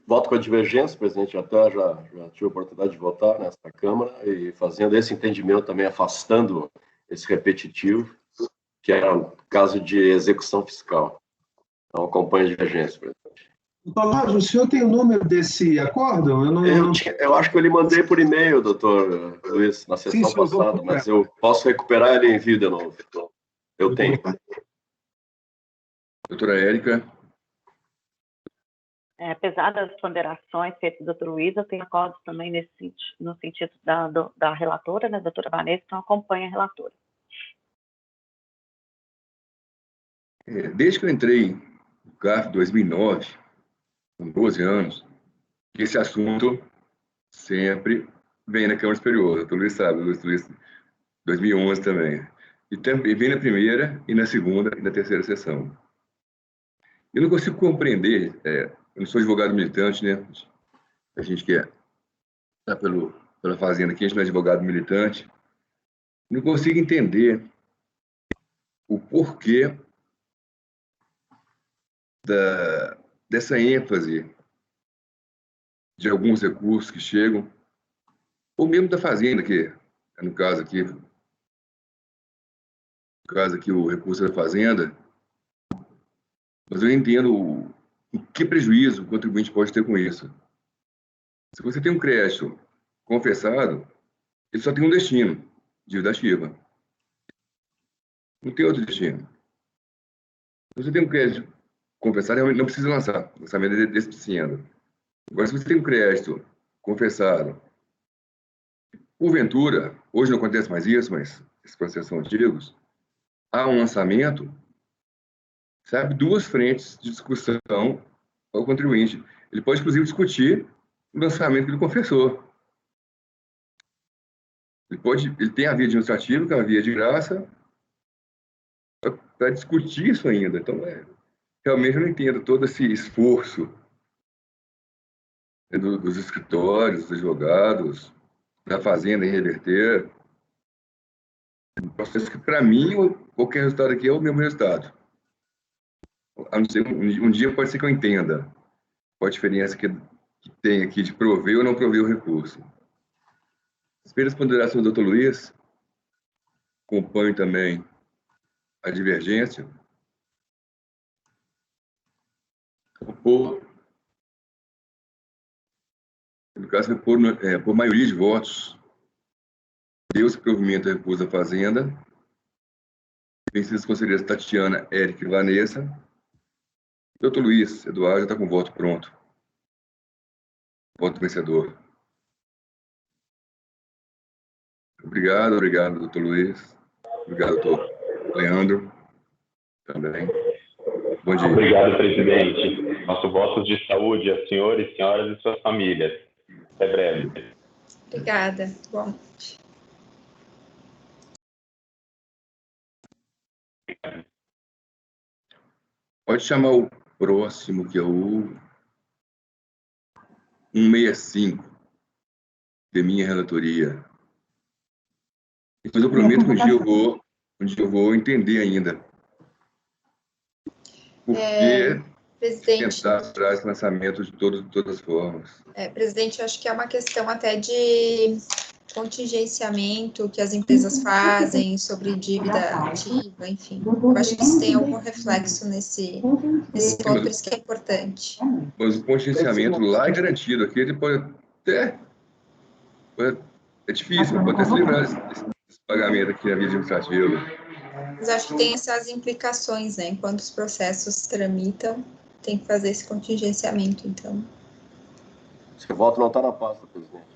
[SPEAKER 10] Voto com a divergência, presidente. Até já tive a oportunidade de votar nesta Câmara e fazendo esse entendimento também, afastando esse repetitivo, que é o caso de execução fiscal. Então, acompanho a divergência, presidente.
[SPEAKER 8] Doutor Lázaro, o senhor tem o número desse acórdão?
[SPEAKER 10] Eu acho que eu lhe mandei por e-mail, doutor Luiz, na sessão passada, mas eu posso recuperar ele e envio de novo. Eu tenho.
[SPEAKER 1] Doutora Érica.
[SPEAKER 6] Apesar das ponderações feitas do doutor Luiz, eu tenho acordos também no sentido da relatora, né, doutora Vanessa, então acompanha a relatora.
[SPEAKER 1] Desde que eu entrei no CAF em 2009, com 12 anos, esse assunto sempre vem na Câmara Superior. O doutor Luiz sabe, o doutor Luiz 2011 também. E vem na primeira, e na segunda, e na terceira sessão. Eu não consigo compreender, eu não sou advogado militante, né? A gente que está pela fazenda aqui, a gente não é advogado militante. Não consigo entender o porquê dessa ênfase de alguns recursos que chegam, ou mesmo da fazenda, que no caso aqui o recurso da fazenda, mas eu entendo o que prejuízo o contribuinte pode ter com isso. Se você tem um crédito confessado, ele só tem um destino, dívida ativa. Não tem outro destino. Se você tem um crédito confessado, realmente não precisa lançar. O lançamento é deficiente. Agora, se você tem um crédito confessado, porventura, hoje não acontece mais isso, mas esses processos são antigos, há um lançamento, sabe, duas frentes de discussão ao contribuinte. Ele pode, inclusive, discutir o lançamento que ele confessou. Ele tem a via administrativa, que é uma via de graça, para discutir isso ainda. Então, realmente eu não entendo todo esse esforço dos escritórios, dos advogados, da fazenda em reverter. Um processo que, para mim, qualquer resultado aqui é o mesmo resultado. A não ser um dia pode ser que eu entenda qual a diferença que tem aqui de prover ou não prover o recurso. As primeiras ponderações do Dr. Luiz, acompanho também a divergência. No caso, por maioria de votos, deu-se provimento ao recurso da Fazenda, vencidas as conselheiras Tatiana, Érica e Vanessa. Dr. Luiz Eduardo já está com o voto pronto. Voto vencedor. Obrigado, Dr. Luiz. Obrigado, doutor Leandro. Também. Bom dia.
[SPEAKER 11] Obrigado, presidente. Nosso voto de saúde a senhores, senhoras e suas famílias. Até breve.
[SPEAKER 5] Obrigada. Boa noite.
[SPEAKER 1] Pode chamar o próximo, que é o 165, de minha relatoria. Depois eu prometo que um dia eu vou entender ainda. Por que tentar atrás esse lançamento de todas as formas?
[SPEAKER 5] Presidente, eu acho que é uma questão até de contingenciamento que as empresas fazem sobre dívida ativa, enfim. Eu acho que isso tem algum reflexo nesse ponto, por isso que é importante.
[SPEAKER 1] Mas o contingenciamento lá é garantido. Aqui ele pode até... É difícil, pode até se livrar desse pagamento aqui na via administrativa.
[SPEAKER 5] Mas acho que tem essas implicações, né? Enquanto os processos tramitam, tem que fazer esse contingenciamento, então.
[SPEAKER 10] Esse voto não está na pasta, presidente.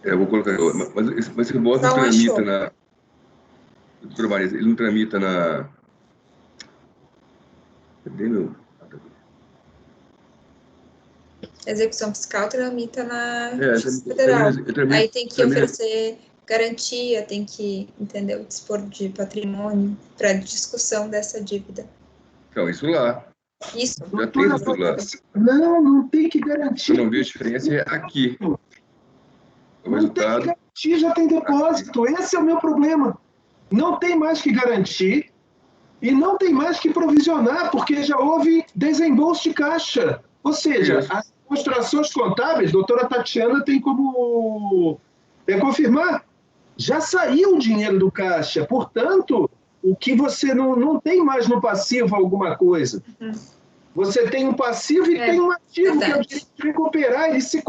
[SPEAKER 1] Eu vou colocar... Mas esse voto não tramita na... Doutora Vanessa, ele não tramita na... Cadê meu...
[SPEAKER 5] Execução fiscal tramita na Justiça Federal. Aí tem que oferecer garantia, tem que, entendeu, dispor de patrimônio para discussão dessa dívida.
[SPEAKER 1] Então, isso lá.
[SPEAKER 5] Isso.
[SPEAKER 1] Já tem isso lá.
[SPEAKER 8] Não tem que garantir.
[SPEAKER 1] Eu não vi a diferença aqui. O resultado
[SPEAKER 8] garantir, já tem depósito. Esse é o meu problema. Não tem mais que garantir e não tem mais que provisionar, porque já houve desembolso de caixa. Ou seja, as demonstrações contábeis, a doutora Tatiana tem como confirmar, já saiu o dinheiro do caixa. Portanto, o que você não tem mais no passivo alguma coisa. Você tem um passivo e tem um ativo, que é o direito de recuperar, eles se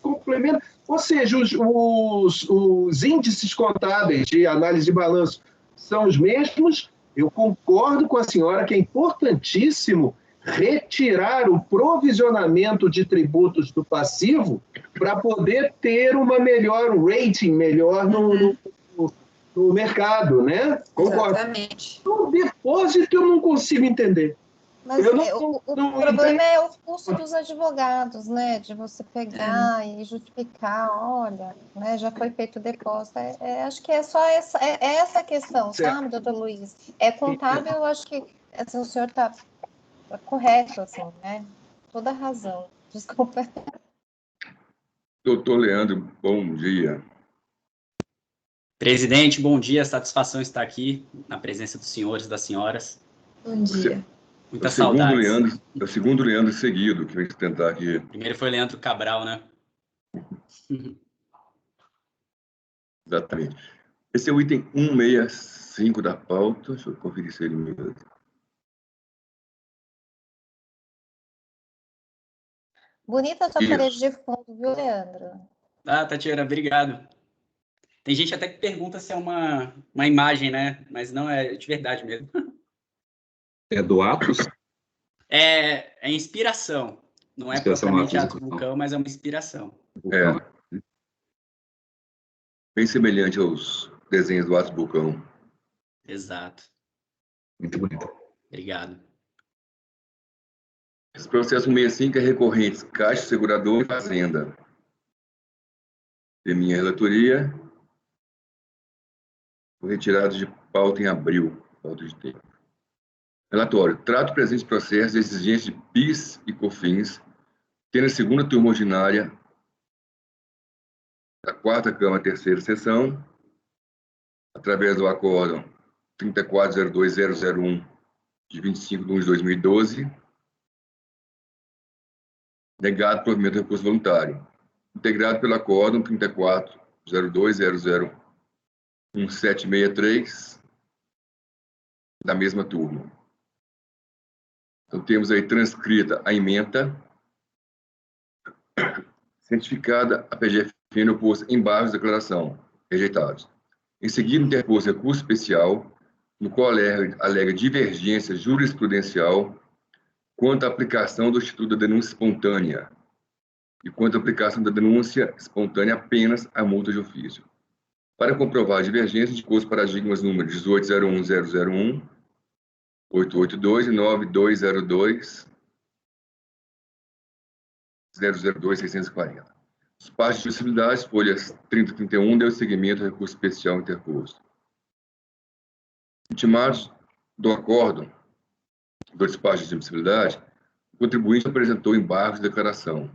[SPEAKER 8] complementam. Ou seja, os índices contábeis de análise de balanço são os mesmos. Eu concordo com a senhora que é importantíssimo retirar o provisionamento de tributos do passivo para poder ter uma melhor rating, melhor no mercado, né? Concordo.
[SPEAKER 5] Exatamente.
[SPEAKER 8] No depósito eu não consigo entender.
[SPEAKER 9] Mas o problema é o custo dos advogados, né? De você pegar e justificar, olha, né? Já foi feito o depósito. Acho que é só essa questão, sabe, doutor Luiz? É contábil, eu acho que assim, o senhor está correto, assim, né? Toda razão. Desculpa.
[SPEAKER 1] Doutor Leandro, bom dia.
[SPEAKER 12] Presidente, bom dia. Satisfação estar aqui na presença dos senhores e das senhoras.
[SPEAKER 5] Bom dia.
[SPEAKER 12] Muita saudade.
[SPEAKER 1] É o segundo Leandro seguido que vem tentar aqui.
[SPEAKER 12] Primeiro foi Leandro Cabral, né?
[SPEAKER 1] Exatamente. Esse é o item 165 da pauta. Deixa eu conferir se ele mesmo.
[SPEAKER 9] Bonita a sua parede de fundo, viu, Leandro?
[SPEAKER 12] Ah, Tatiana, obrigado. Tem gente até que pergunta se é uma imagem, né? Mas não, é de verdade mesmo.
[SPEAKER 4] É do Atos?
[SPEAKER 12] É inspiração. Não é propriamente Atos Vulcão, mas é uma inspiração.
[SPEAKER 1] Bem semelhante aos desenhos do Atos Vulcão.
[SPEAKER 12] Exato.
[SPEAKER 4] Muito bonito.
[SPEAKER 12] Obrigado.
[SPEAKER 1] Esse processo 165 é recorrente, Caixa, Segurador e Fazenda. De minha relatoria, foi retirado de pauta em abril, pauta de tempo. Relatório. Trato o presente processo de exigência de PIS e COFINS, tendo a segunda turma ordinária da 4ª Câmara, 3ª Sessão, através do acórdão 3402001, de 25 de 1 de 2012, negado provimento de recurso voluntário, integrado pelo acórdão 340201763, da mesma turma. Então, temos aí transcrita a ementa, cientificada a PGFN oposta embargos de declaração, rejeitados. Em seguida, interpôs recurso especial, no qual alega divergência jurisprudencial quanto à aplicação do Instituto da Denúncia Espontânea e quanto à aplicação da denúncia espontânea apenas à multa de ofício. Para comprovar a divergência, indicou os paradigmas número 1801001, 882 e 9202, 002-640. Os partes de admissibilidade, folhas 3031, deu seguimento ao recurso especial interposto. Intimados do acórdão do despacho de admissibilidade, o contribuinte apresentou embargos de declaração,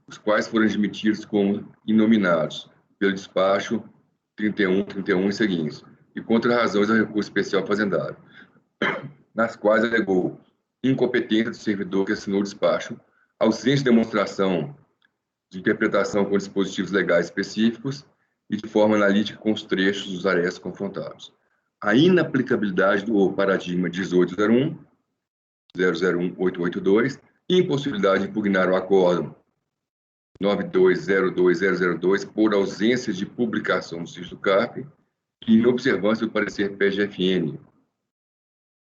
[SPEAKER 1] os quais foram admitidos como inominados pelo despacho 31 e seguintes, e contra razões ao recurso especial fazendário, nas quais alegou incompetência do servidor que assinou o despacho, ausência de demonstração de interpretação com dispositivos legais específicos e de forma analítica com os trechos dos arestos confrontados. A inaplicabilidade do paradigma 1801, 001-882, e impossibilidade de impugnar o acórdão 9202-002 por ausência de publicação do sítio do CARP e inobservância do parecer PGFN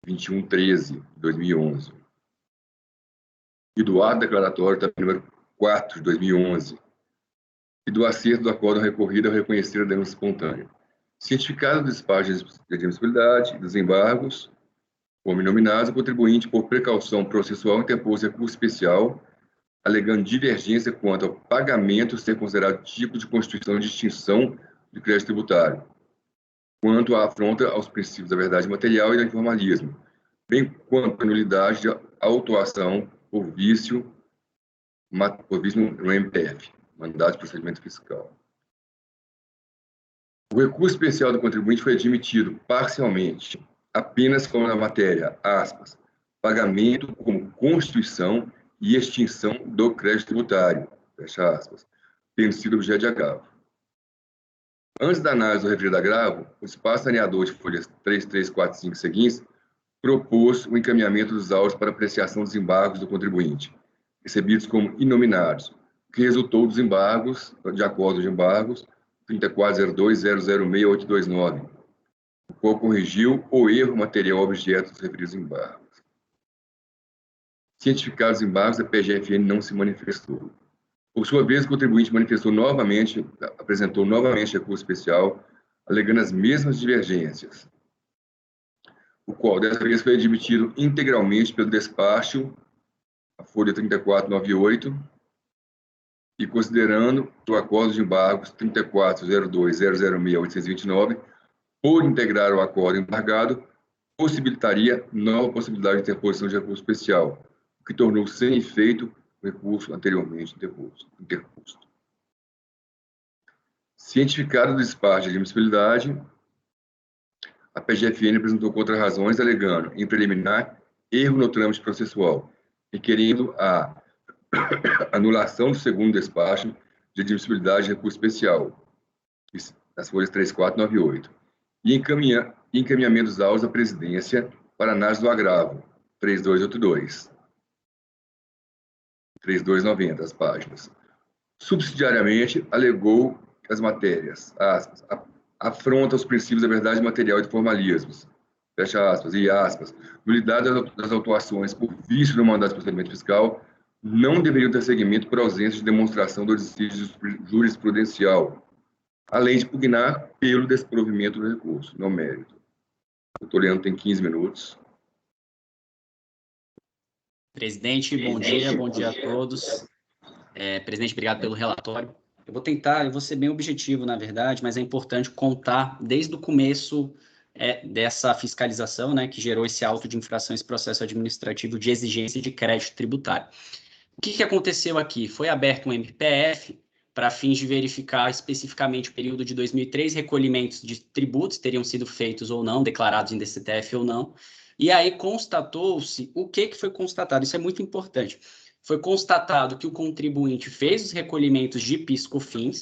[SPEAKER 1] 2113/2011 e do ato declaratório também número 4 de 2011 e do acerto do acórdão recorrido ao reconhecer a denúncia espontânea. Cientificado do despacho de admissibilidade e dos embargos, como nominados, o contribuinte, por precaução processual, interpôs recurso especial, alegando divergência quanto ao pagamento ser considerado tipo de constituição de extinção de crédito tributário, quanto à afronta aos princípios da verdade material e do informalismo, bem quanto à nulidade de autuação por vício no MPF, mandado de procedimento fiscal. O recurso especial do contribuinte foi admitido parcialmente, apenas como na matéria, aspas, pagamento como constituição e extinção do crédito tributário, fecha aspas, tendo sido objeto de agravo. Antes da análise do referido agravo, o espaço saneador de folhas 3, 3, 4 e 5 seguintes propôs o encaminhamento dos autos para apreciação dos embargos do contribuinte, recebidos como inominados, o que resultou dos embargos, de acordo de embargos, 3402.006.829, o qual corrigiu o erro material objeto dos referidos embargos. Cientificados os embargos, a PGFN não se manifestou. Por sua vez, o contribuinte apresentou novamente recurso especial, alegando as mesmas divergências, o qual, dessa vez, foi admitido integralmente pelo despacho, a folha 3498, e considerando o acordo de embargos 3402.006.829, por integrar o acordo embargado, possibilitaria nova possibilidade de interposição de recurso especial, o que tornou sem efeito o recurso anteriormente interposto. Cientificado do despacho de admissibilidade, a PGFN apresentou contra-razões alegando, em preliminar, erro no trâmite processual, requerendo a anulação do segundo despacho de admissibilidade de recurso especial, nas folhas 3498, e encaminhamento dos autos à presidência para análise do agravo, 3282, 3290, as páginas. Subsidiariamente, alegou que as matérias, aspas, afrontam os princípios da verdade material e do formalismos, fecha aspas, e aspas, nulidade das autuações por vício do mandato de procedimento fiscal não deveriam ter seguimento por ausência de demonstração do exercício jurisprudencial, além de pugnar pelo desprovimento do recurso, no mérito. O doutor Leandro tem 15 minutos.
[SPEAKER 12] Presidente, bom dia a todos. Presidente, obrigado pelo relatório. Eu vou ser bem objetivo, na verdade, mas é importante contar desde o começo dessa fiscalização, né, que gerou esse auto de infração, esse processo administrativo de exigência de crédito tributário. O que aconteceu aqui? Foi aberto um MPF para fins de verificar especificamente o período de 2003, recolhimentos de tributos teriam sido feitos ou não, declarados em DCTF ou não, e aí constatou-se, o que foi constatado? Isso é muito importante. Foi constatado que o contribuinte fez os recolhimentos de PIS/COFINS,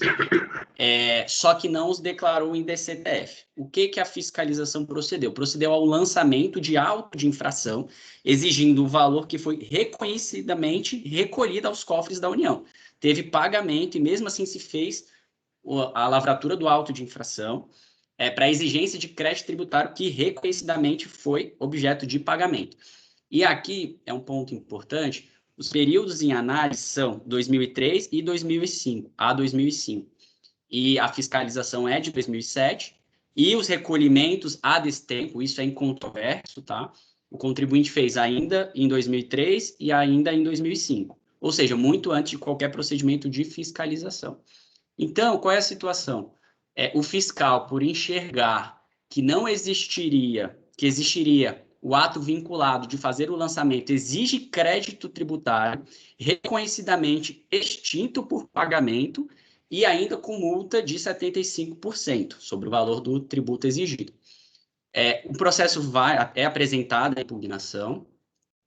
[SPEAKER 12] só que não os declarou em DCTF. O que a fiscalização procedeu? Procedeu ao lançamento de auto de infração, exigindo o valor que foi reconhecidamente recolhido aos cofres da União. Teve pagamento e mesmo assim se fez a lavratura do auto de infração para exigência de crédito tributário que reconhecidamente foi objeto de pagamento. E aqui é um ponto importante. Os períodos em análise são 2003 e 2005, a 2005. E a fiscalização é de 2007, e os recolhimentos há desse tempo, isso é incontroverso, tá? O contribuinte fez ainda em 2003 e ainda em 2005, ou seja, muito antes de qualquer procedimento de fiscalização. Então, qual é a situação? O fiscal, por enxergar que não existiria, que existiria o ato vinculado de fazer o lançamento exige crédito tributário reconhecidamente extinto por pagamento e ainda com multa de 75% sobre o valor do tributo exigido. O processo é apresentado à impugnação.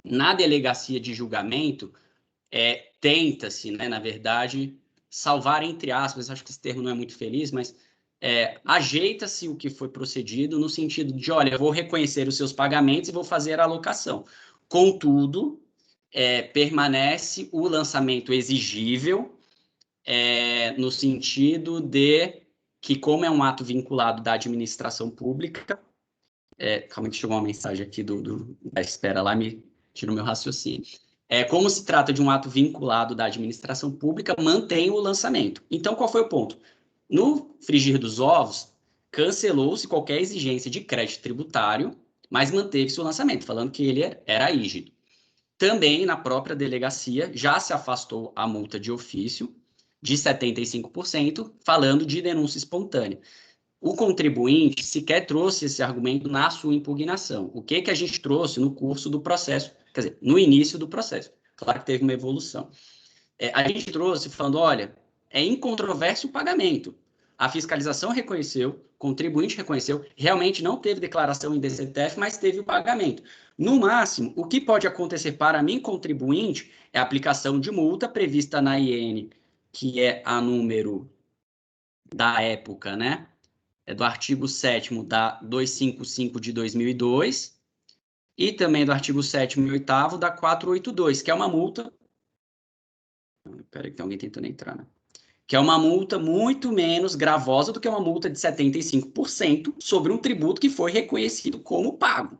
[SPEAKER 12] Na delegacia de julgamento, tenta-se, né, na verdade, salvar, entre aspas, acho que esse termo não é muito feliz, mas ajeita-se o que foi procedido no sentido de, olha, eu vou reconhecer os seus pagamentos e vou fazer a alocação. Contudo, permanece o lançamento exigível no sentido de que, como é um ato vinculado da administração pública, calma que chegou uma mensagem aqui da espera lá, me tirou meu raciocínio. Como se trata de um ato vinculado da administração pública, mantém o lançamento. Então, qual foi o ponto? No frigir dos ovos, cancelou-se qualquer exigência de crédito tributário, mas manteve-se o lançamento, falando que ele era rígido. Também, na própria delegacia, já se afastou a multa de ofício de 75%, falando de denúncia espontânea. O contribuinte sequer trouxe esse argumento na sua impugnação. O que a gente trouxe no curso do processo, quer dizer, no início do processo? Claro que teve uma evolução. A gente trouxe falando, olha, é incontroverso o pagamento. A fiscalização reconheceu, o contribuinte reconheceu, realmente não teve declaração em DCTF, mas teve o pagamento. No máximo, o que pode acontecer para mim, contribuinte, é a aplicação de multa prevista na IN, que é a número da época, né? É do artigo 7º da 255 de 2002 e também do artigo 7º e 8º da 482, que é uma multa... Espera que tem alguém tentando entrar, né? Que é uma multa muito menos gravosa do que uma multa de 75% sobre um tributo que foi reconhecido como pago.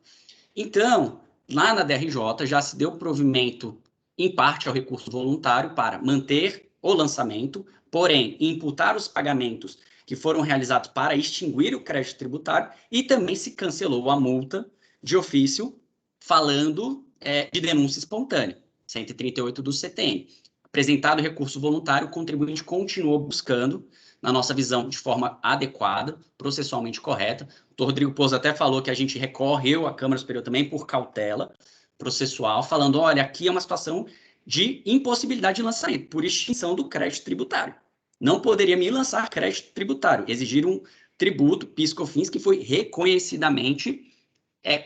[SPEAKER 12] Então, lá na DRJ já se deu provimento, em parte, ao recurso voluntário para manter o lançamento, porém, imputar os pagamentos que foram realizados para extinguir o crédito tributário e também se cancelou a multa de ofício falando de denúncia espontânea, 138 do CTN. Apresentado o recurso voluntário, o contribuinte continuou buscando, na nossa visão, de forma adequada, processualmente correta. O doutor Rodrigo Pouso até falou que a gente recorreu à Câmara Superior também por cautela processual, falando, olha, aqui é uma situação de impossibilidade de lançamento, por extinção do crédito tributário. Não poderia me lançar crédito tributário, exigir um tributo PIS/COFINS que foi reconhecidamente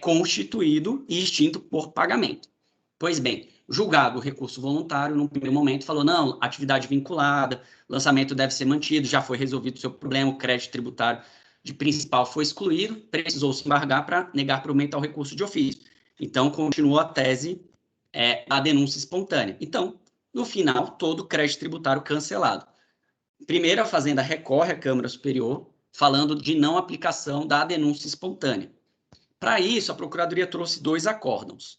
[SPEAKER 12] constituído e extinto por pagamento. Pois bem, julgado o recurso voluntário, num primeiro momento, falou, não, atividade vinculada, lançamento deve ser mantido, já foi resolvido o seu problema, o crédito tributário de principal foi excluído, precisou se embargar para negar provimento ao recurso de ofício. Então, continuou a tese da denúncia espontânea. Então, no final, todo o crédito tributário cancelado. Primeiro, a Fazenda recorre à Câmara Superior, falando de não aplicação da denúncia espontânea. Para isso, a Procuradoria trouxe 2 acórdãos.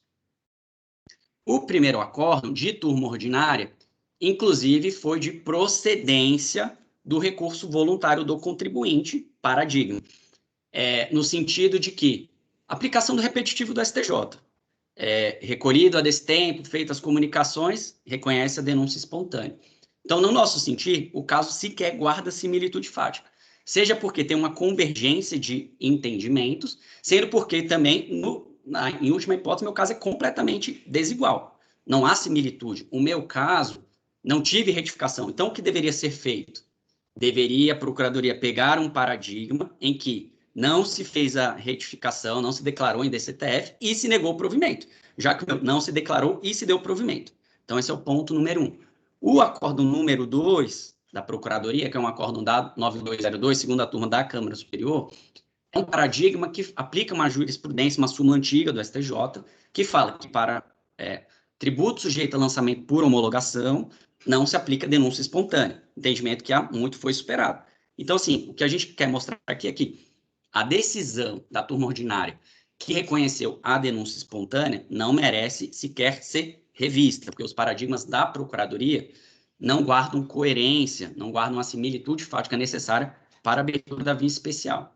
[SPEAKER 12] O primeiro acórdão, de turma ordinária, inclusive foi de procedência do recurso voluntário do contribuinte, paradigma, no sentido de que aplicação do repetitivo do STJ, recolhido a destempo, feitas as comunicações, reconhece a denúncia espontânea. Então, no nosso sentir, o caso sequer guarda similitude fática, seja porque tem uma convergência de entendimentos, sendo porque também, em última hipótese, meu caso é completamente desigual. Não há similitude. O meu caso, não tive retificação. Então, o que deveria ser feito? Deveria a Procuradoria pegar um paradigma em que não se fez a retificação, não se declarou em DCTF e se negou o provimento, já que não se declarou e se deu provimento. Então, esse é o ponto número 1. O acórdão número 2 da Procuradoria, que é um acórdão dado 9202, segunda turma da Câmara Superior, é um paradigma que aplica uma jurisprudência, uma súmula antiga do STJ, que fala que para tributo sujeito a lançamento por homologação, não se aplica denúncia espontânea. Entendimento que há muito foi superado. Então, assim, o que a gente quer mostrar aqui é que a decisão da turma ordinária que reconheceu a denúncia espontânea não merece sequer ser revista, porque os paradigmas da Procuradoria não guardam coerência, não guardam a similitude fática necessária para a abertura da via especial.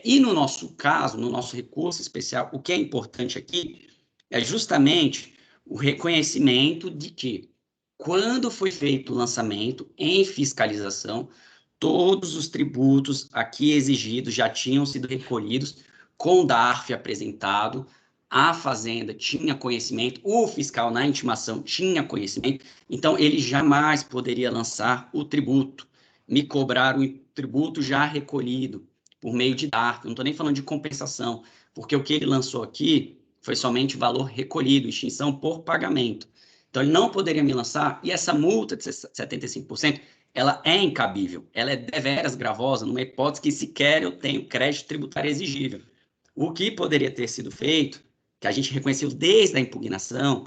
[SPEAKER 12] E no nosso caso, no nosso recurso especial, o que é importante aqui é justamente o reconhecimento de que, quando foi feito o lançamento em fiscalização, todos os tributos aqui exigidos já tinham sido recolhidos com DARF apresentado, a Fazenda tinha conhecimento, o fiscal na intimação tinha conhecimento, então ele jamais poderia lançar o tributo, me cobrar o tributo já recolhido por meio de DARF, não estou nem falando de compensação, porque o que ele lançou aqui foi somente valor recolhido, extinção por pagamento. Então ele não poderia me lançar, e essa multa de 75%, ela é incabível, ela é deveras gravosa, numa hipótese que sequer eu tenho crédito tributário exigível. O que poderia ter sido feito, que a gente reconheceu desde a impugnação,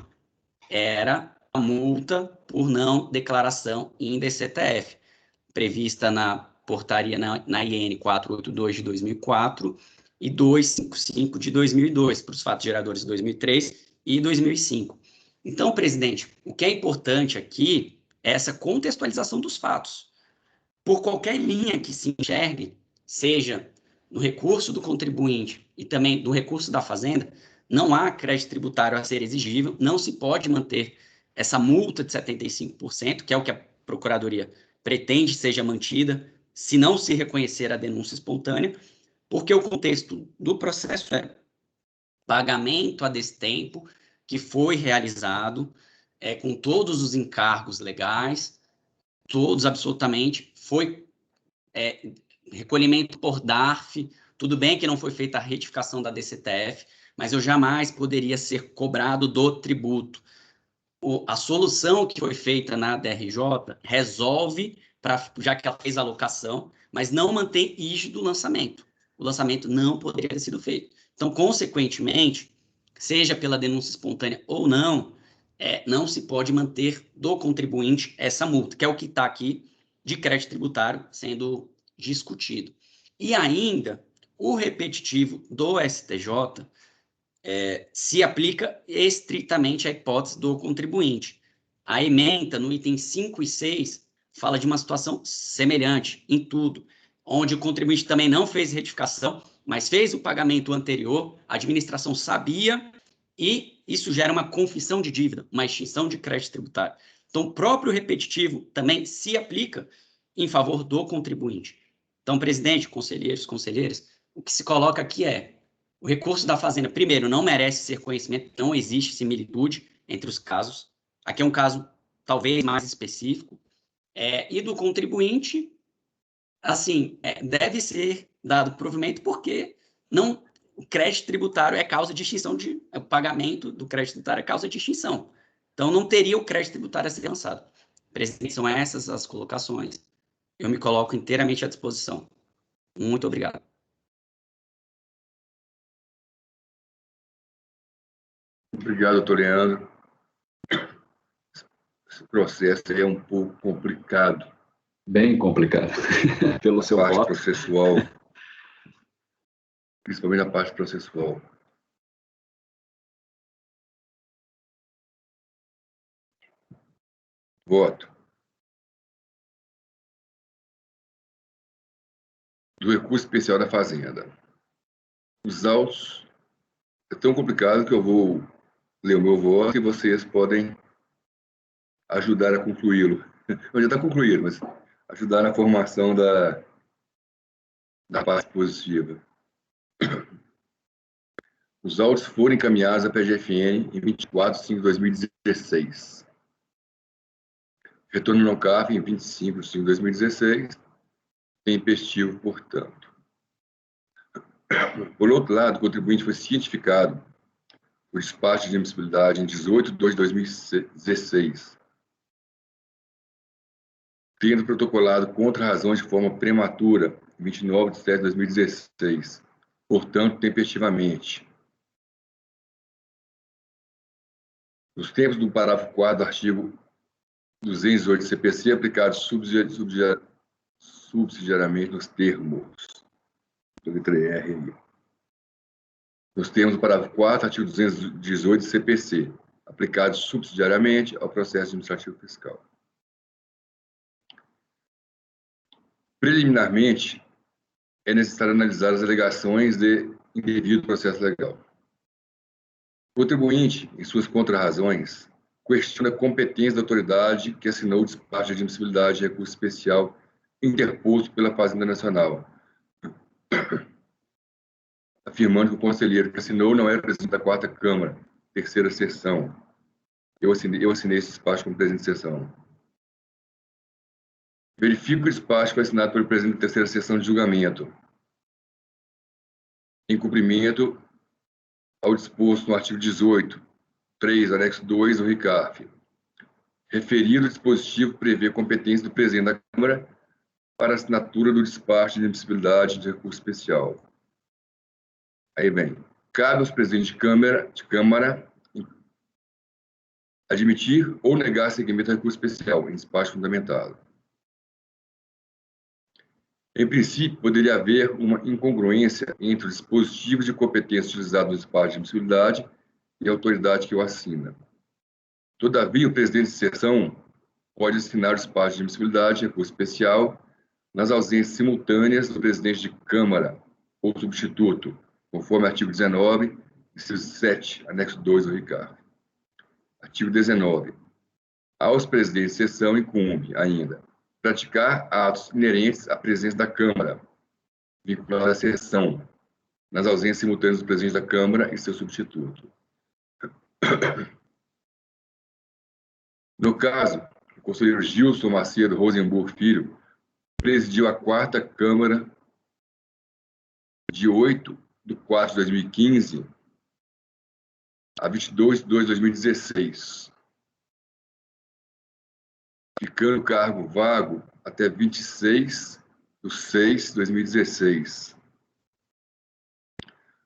[SPEAKER 12] era a multa por não declaração em DCTF, prevista na portaria na IN 482 de 2004 e 255 de 2002, para os fatos geradores de 2003 e 2005. Então, presidente, o que é importante aqui é essa contextualização dos fatos. Por qualquer linha que se enxergue, seja no recurso do contribuinte e também do recurso da Fazenda, não há crédito tributário a ser exigível, não se pode manter essa multa de 75%, que é o que a Procuradoria pretende seja mantida, se não se reconhecer a denúncia espontânea, porque o contexto do processo é pagamento a destempo que foi realizado com todos os encargos legais, todos absolutamente, foi recolhimento por DARF, tudo bem que não foi feita a retificação da DCTF, mas eu jamais poderia ser cobrado do tributo. A solução que foi feita na DRJ resolve, já que ela fez a alocação, mas não mantém rígido o lançamento. O lançamento não poderia ter sido feito. Então, consequentemente, seja pela denúncia espontânea ou não, não se pode manter do contribuinte essa multa, que é o que está aqui de crédito tributário sendo discutido. E ainda, o repetitivo do STJ se aplica estritamente à hipótese do contribuinte. A ementa, no item 5 e 6, fala de uma situação semelhante em tudo, onde o contribuinte também não fez retificação, mas fez o pagamento anterior, a administração sabia, e isso gera uma confissão de dívida, uma extinção de crédito tributário. Então, o próprio repetitivo também se aplica em favor do contribuinte. Então, presidente, conselheiros, conselheiras, o que se coloca aqui o recurso da Fazenda, primeiro, não merece ser conhecimento, não existe similitude entre os casos. Aqui é um caso talvez mais específico. E do contribuinte, assim, deve ser dado provimento porque o crédito tributário é causa de extinção, o pagamento do crédito tributário é causa de extinção. Então, não teria o crédito tributário a ser lançado. Presidente, são essas as colocações. Eu me coloco inteiramente à disposição. Muito obrigado.
[SPEAKER 1] Obrigado, doutor Leandro. Esse processo é um pouco complicado.
[SPEAKER 4] Bem complicado. Pelo seu
[SPEAKER 1] parte
[SPEAKER 4] voto.
[SPEAKER 1] Processual, principalmente a parte processual. Voto. Do recurso especial da Fazenda. Os autos é tão complicado que eu vou ler o meu voto e vocês podem ajudar a concluí-lo. Já está concluído, mas ajudar na formação da parte positiva. Os autos foram encaminhados à PGFN em 24/5/2016. Retorno no CAF em 25/5/2016. Tempestivo, portanto. Por outro lado, o contribuinte foi cientificado por despacho de admissibilidade em 18/2/2016, tendo protocolado contra razões de forma prematura em 29/7/2016, portanto, tempestivamente. Nos termos do parágrafo 4º do artigo 208 do CPC, aplicados subsidiariamente nos termos do letra R. Nos termos do parágrafo 4º, artigo 218 do CPC, aplicados subsidiariamente ao processo administrativo fiscal. Preliminarmente, é necessário analisar as alegações de indevido processo legal. O contribuinte, em suas contrarrazões, questiona a competência da autoridade que assinou o despacho de admissibilidade de recurso especial interposto pela Fazenda Nacional, afirmando que o conselheiro que assinou não era presidente da 4ª Câmara, 3ª Sessão. Eu assinei esse despacho como presidente de sessão. Verifico que o despacho foi assinado pelo presidente da 3ª Sessão de julgamento, em cumprimento ao disposto no artigo 18, 3, anexo 2 do RICAF. Referido dispositivo prevê a competência do presidente da Câmara para a assinatura do despacho de admissibilidade de recurso especial. Aí vem, cabe aos presidentes de Câmara admitir ou negar seguimento ao recurso especial em despacho fundamentado. Em princípio, poderia haver uma incongruência entre os dispositivos de competência utilizados no despacho de admissibilidade e a autoridade que o assina. Todavia, o presidente de sessão pode assinar o despacho de admissibilidade de recurso especial nas ausências simultâneas do presidente de Câmara ou substituto, conforme artigo 19, inciso 7, anexo 2 do RICAF. Artigo 19. Aos presidentes de sessão incumbe, ainda, praticar atos inerentes à presença da Câmara, vinculada à sessão, nas ausências simultâneas do presidente da Câmara e seu substituto. No caso, o conselheiro Gilson Macedo Rosenburg Filho presidiu a 4ª Câmara de 8/4/2015 a 22/2/2016, ficando o cargo vago até 26/6/2016,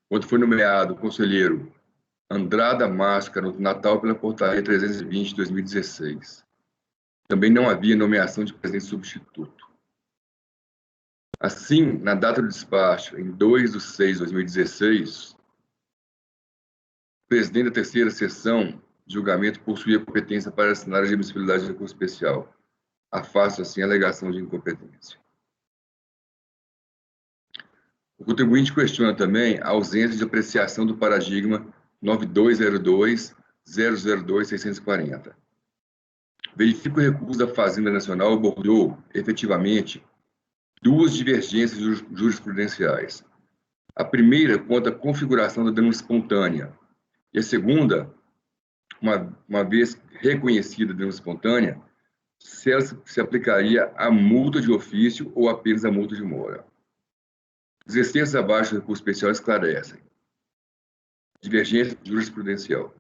[SPEAKER 1] quando foi nomeado o conselheiro Andrada Máscara no Natal pela Portaria 320 de 2016. Também não havia nomeação de presidente substituto. Assim, na data do despacho, em 2/6/2016, o presidente da 3ª Sessão de julgamento possuía competência para assinar a admissibilidade de recurso especial. Afasto, assim, a alegação de incompetência. O contribuinte questiona também a ausência de apreciação do paradigma 9202-002-640. Verifico o recurso da Fazenda Nacional abordou, efetivamente, 2 divergências jurisprudenciais. A primeira quanto à configuração da denúncia espontânea, e a segunda, uma vez reconhecida a denúncia espontânea, se ela se aplicaria a multa de ofício ou apenas a multa de mora. Os extensos abaixo do recurso especial esclarecem. Divergência jurisprudencial.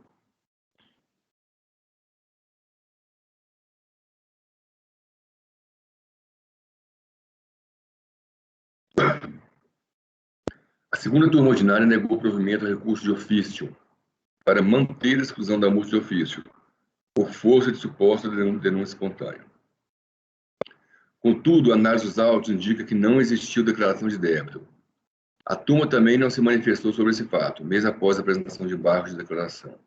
[SPEAKER 1] A segunda turma ordinária negou o provimento ao recurso de ofício para manter a exclusão da multa de ofício, por força de suposta denúncia espontânea. Contudo, a análise dos autos indica que não existiu declaração de débito. A turma também não se manifestou sobre esse fato, mês após a apresentação de embargos de declaração.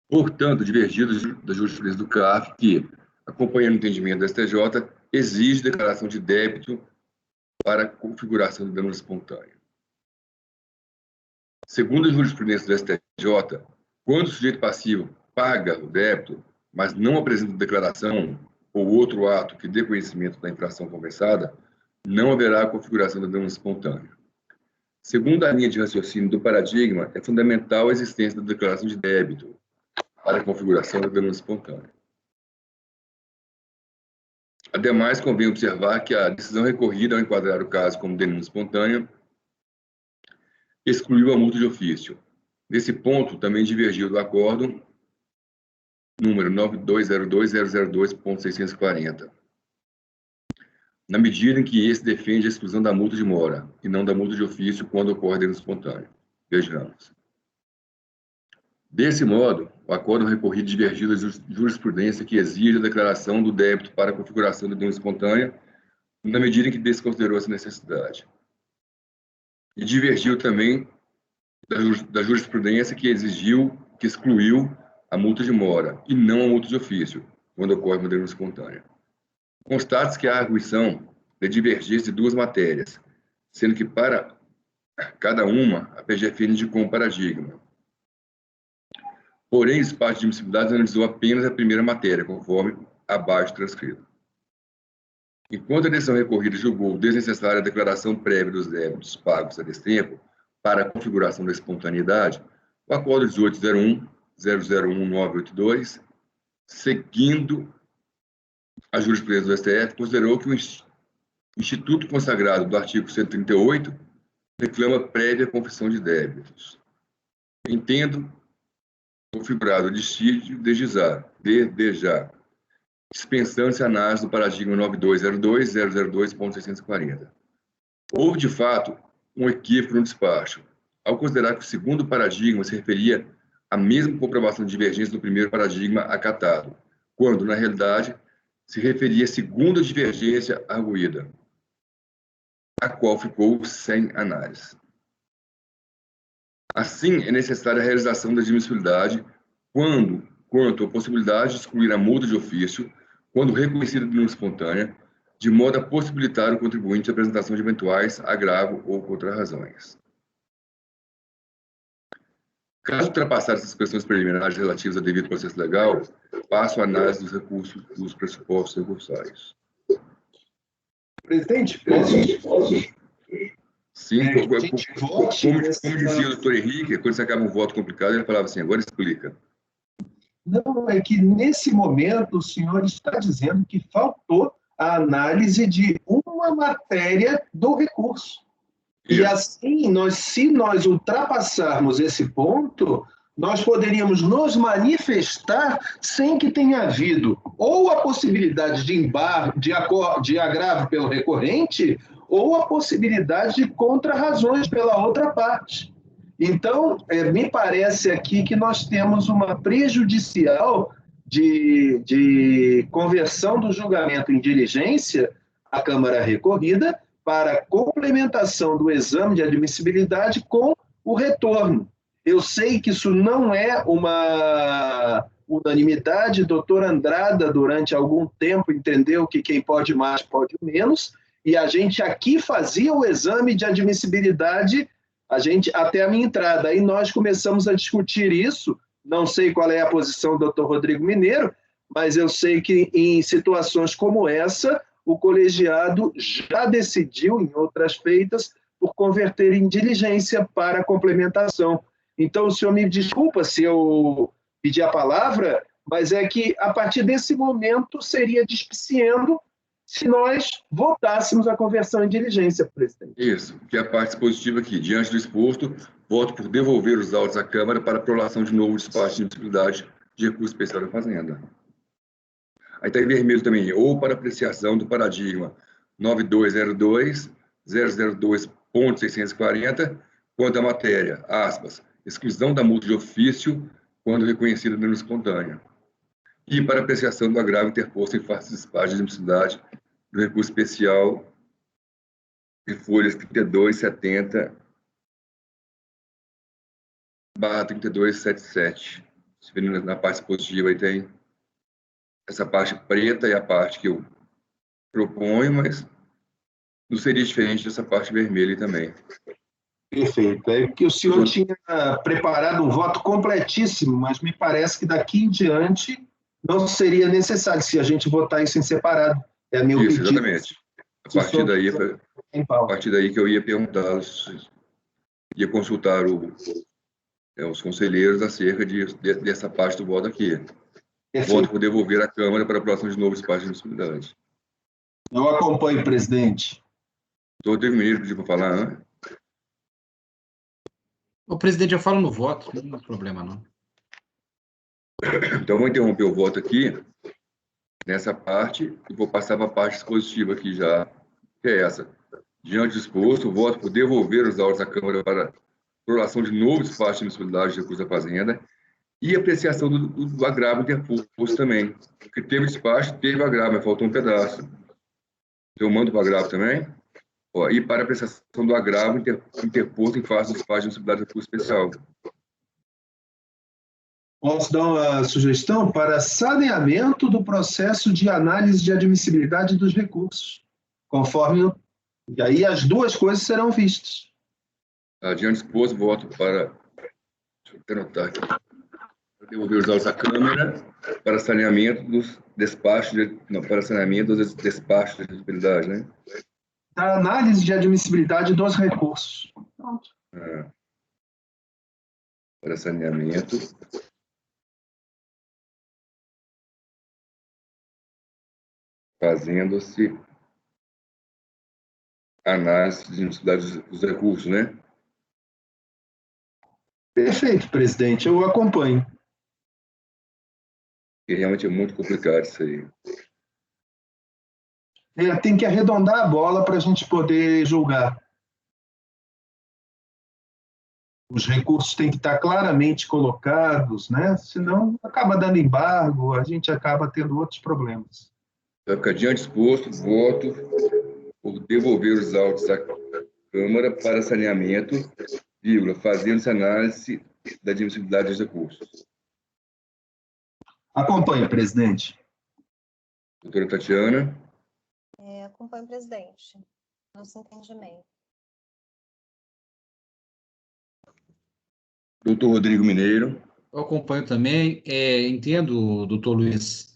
[SPEAKER 1] Portanto, divergido da jurisprudência do CAF, que, acompanhando o entendimento da STJ, exige declaração de débito para a configuração da denúncia espontânea. Segundo a jurisprudência do STJ, quando o sujeito passivo paga o débito, mas não apresenta declaração ou outro ato que dê conhecimento da infração compensada, não haverá configuração da denúncia espontânea. Segundo a linha de raciocínio do paradigma, é fundamental a existência da declaração de débito para a configuração da denúncia espontânea. Ademais, convém observar que a decisão recorrida ao enquadrar o caso como denúncia espontânea excluiu a multa de ofício. Nesse ponto, também divergiu do acórdão número 9202.002.640, na medida em que esse defende a exclusão da multa de mora e não da multa de ofício quando ocorre denúncia espontânea. Vejamos. Desse modo, o acórdão recorrido divergiu da jurisprudência que exige a declaração do débito para a configuração da denúncia espontânea, na medida em que desconsiderou essa necessidade. E divergiu também da jurisprudência que excluiu a multa de mora e não a multa de ofício, quando ocorre uma denúncia espontânea. Constate-se que há arguição de divergência de 2 matérias, sendo que para cada uma a PGF indicou um paradigma. Porém, o despacho de admissibilidade analisou apenas a primeira matéria, conforme abaixo transcrito. Enquanto a decisão recorrida julgou desnecessária a declaração prévia dos débitos pagos a destempo para a configuração da espontaneidade, o Acórdão 1801-001-982, seguindo a jurisprudência do STF, considerou que o instituto consagrado do artigo 138 reclama prévia confissão de débitos. Entendo configurado o dissídio desde já, dispensando-se a análise do paradigma 9202.002.640. Houve, de fato, um equívoco no despacho, ao considerar que o segundo paradigma se referia à mesma comprovação de divergência do primeiro paradigma acatado, quando, na realidade, se referia à segunda divergência arguída, a qual ficou sem análise. Assim, é necessária a realização da admissibilidade quanto à possibilidade de excluir a multa de ofício, quando reconhecida de denúncia espontânea, de modo a possibilitar o contribuinte a apresentação de eventuais agravo ou contra-razões. Caso ultrapassadas essas questões preliminares relativas ao devido processo legal, passo a análise dos recursos dos pressupostos recursais.
[SPEAKER 8] Presidente,
[SPEAKER 1] sim, como dizia o doutor Henrique, quando você acaba um voto complicado, ele falava assim, agora explica.
[SPEAKER 8] Não, é que nesse momento o senhor está dizendo que faltou a análise de uma matéria do recurso. E assim, se nós ultrapassarmos esse ponto, nós poderíamos nos manifestar sem que tenha havido ou a possibilidade de agravo pelo recorrente ou a possibilidade de contrarrazões pela outra parte. Então, me parece aqui que nós temos uma prejudicial de conversão do julgamento em diligência à Câmara recorrida para complementação do exame de admissibilidade com o retorno. Eu sei que isso não é uma unanimidade, doutor Andrada, durante algum tempo, entendeu que quem pode mais pode menos, e a gente aqui fazia o exame de admissibilidade, até a minha entrada, aí nós começamos a discutir isso, não sei qual é a posição do doutor Rodrigo Mineiro, mas eu sei que em situações como essa, o colegiado já decidiu, em outras feitas, por converter em diligência para complementação. Então, o senhor me desculpa se eu pedir a palavra, mas é que, a partir desse momento, seria despiciando se nós votássemos a conversão em diligência, presidente.
[SPEAKER 1] Isso, que é a parte positiva aqui. Diante do exposto, voto por devolver os autos à Câmara para prolação de novo despacho de admissibilidade de recurso especial da Fazenda. Aí está em vermelho também, ou para apreciação do paradigma 9202.002.640, quanto à matéria, aspas, exclusão da multa de ofício quando reconhecida dano espontânea. E para apreciação do agravo interposto em face de despacho de admissibilidade do recurso especial de folhas 3270/3277. Se vendo na parte positiva aí tem essa parte preta e a parte que eu proponho, mas não seria diferente dessa parte vermelha também.
[SPEAKER 8] Perfeito. É porque o senhor tinha preparado um voto completíssimo, mas me parece que daqui em diante não seria necessário se a gente votar isso em separado. É a minha opinião.
[SPEAKER 1] Exatamente. A partir daí que eu ia perguntar, ia consultar os conselheiros acerca dessa parte do voto aqui. Voto por devolver à Câmara para a aprovação de novo espaço de admissibilidade.
[SPEAKER 8] Eu acompanho, presidente.
[SPEAKER 1] Doutor Mineiro pediu para falar, né?
[SPEAKER 3] O presidente, eu falo no voto, não tem problema, não.
[SPEAKER 1] Então, vou interromper o voto aqui, nessa parte, e vou passar para a parte expositiva aqui já, que é essa. Diante do exposto, voto por devolver os autos à Câmara para prolação de novo espaço de admissibilidade de recurso da Fazenda e apreciação do agravo interposto também. Porque teve despacho, teve agravo, mas faltou um pedaço. Então, eu mando para o agravo também. E para apreciação do agravo interposto em face do despacho de admissibilidade de recurso especial.
[SPEAKER 8] Posso dar uma sugestão para saneamento do processo de análise de admissibilidade dos recursos, conforme... E aí as duas coisas serão vistas.
[SPEAKER 1] Diante do exposto, voto para... Deixa eu até anotar aqui. Para devolver os autos à Câmara para saneamento dos despachos... para saneamento dos despachos de admissibilidade, né?
[SPEAKER 8] Da análise de admissibilidade dos recursos. Pronto.
[SPEAKER 1] Para saneamento... fazendo-se análise de admissibilidade dos recursos, né?
[SPEAKER 8] Perfeito, presidente, eu acompanho.
[SPEAKER 1] E realmente é muito complicado isso aí.
[SPEAKER 8] Tem que arredondar a bola para a gente poder julgar. Os recursos têm que estar claramente colocados, né? Senão acaba dando embargo, a gente acaba tendo outros problemas.
[SPEAKER 1] Vai ficar diante exposto, voto por devolver os autos à Câmara para saneamento, fazendo-se análise da admissibilidade dos recursos.
[SPEAKER 8] Acompanhe, presidente.
[SPEAKER 1] Doutora Tatiana.
[SPEAKER 9] Acompanho, presidente. Nosso entendimento.
[SPEAKER 1] Doutor Rodrigo Mineiro.
[SPEAKER 3] Eu acompanho também. Entendo, doutor Luiz.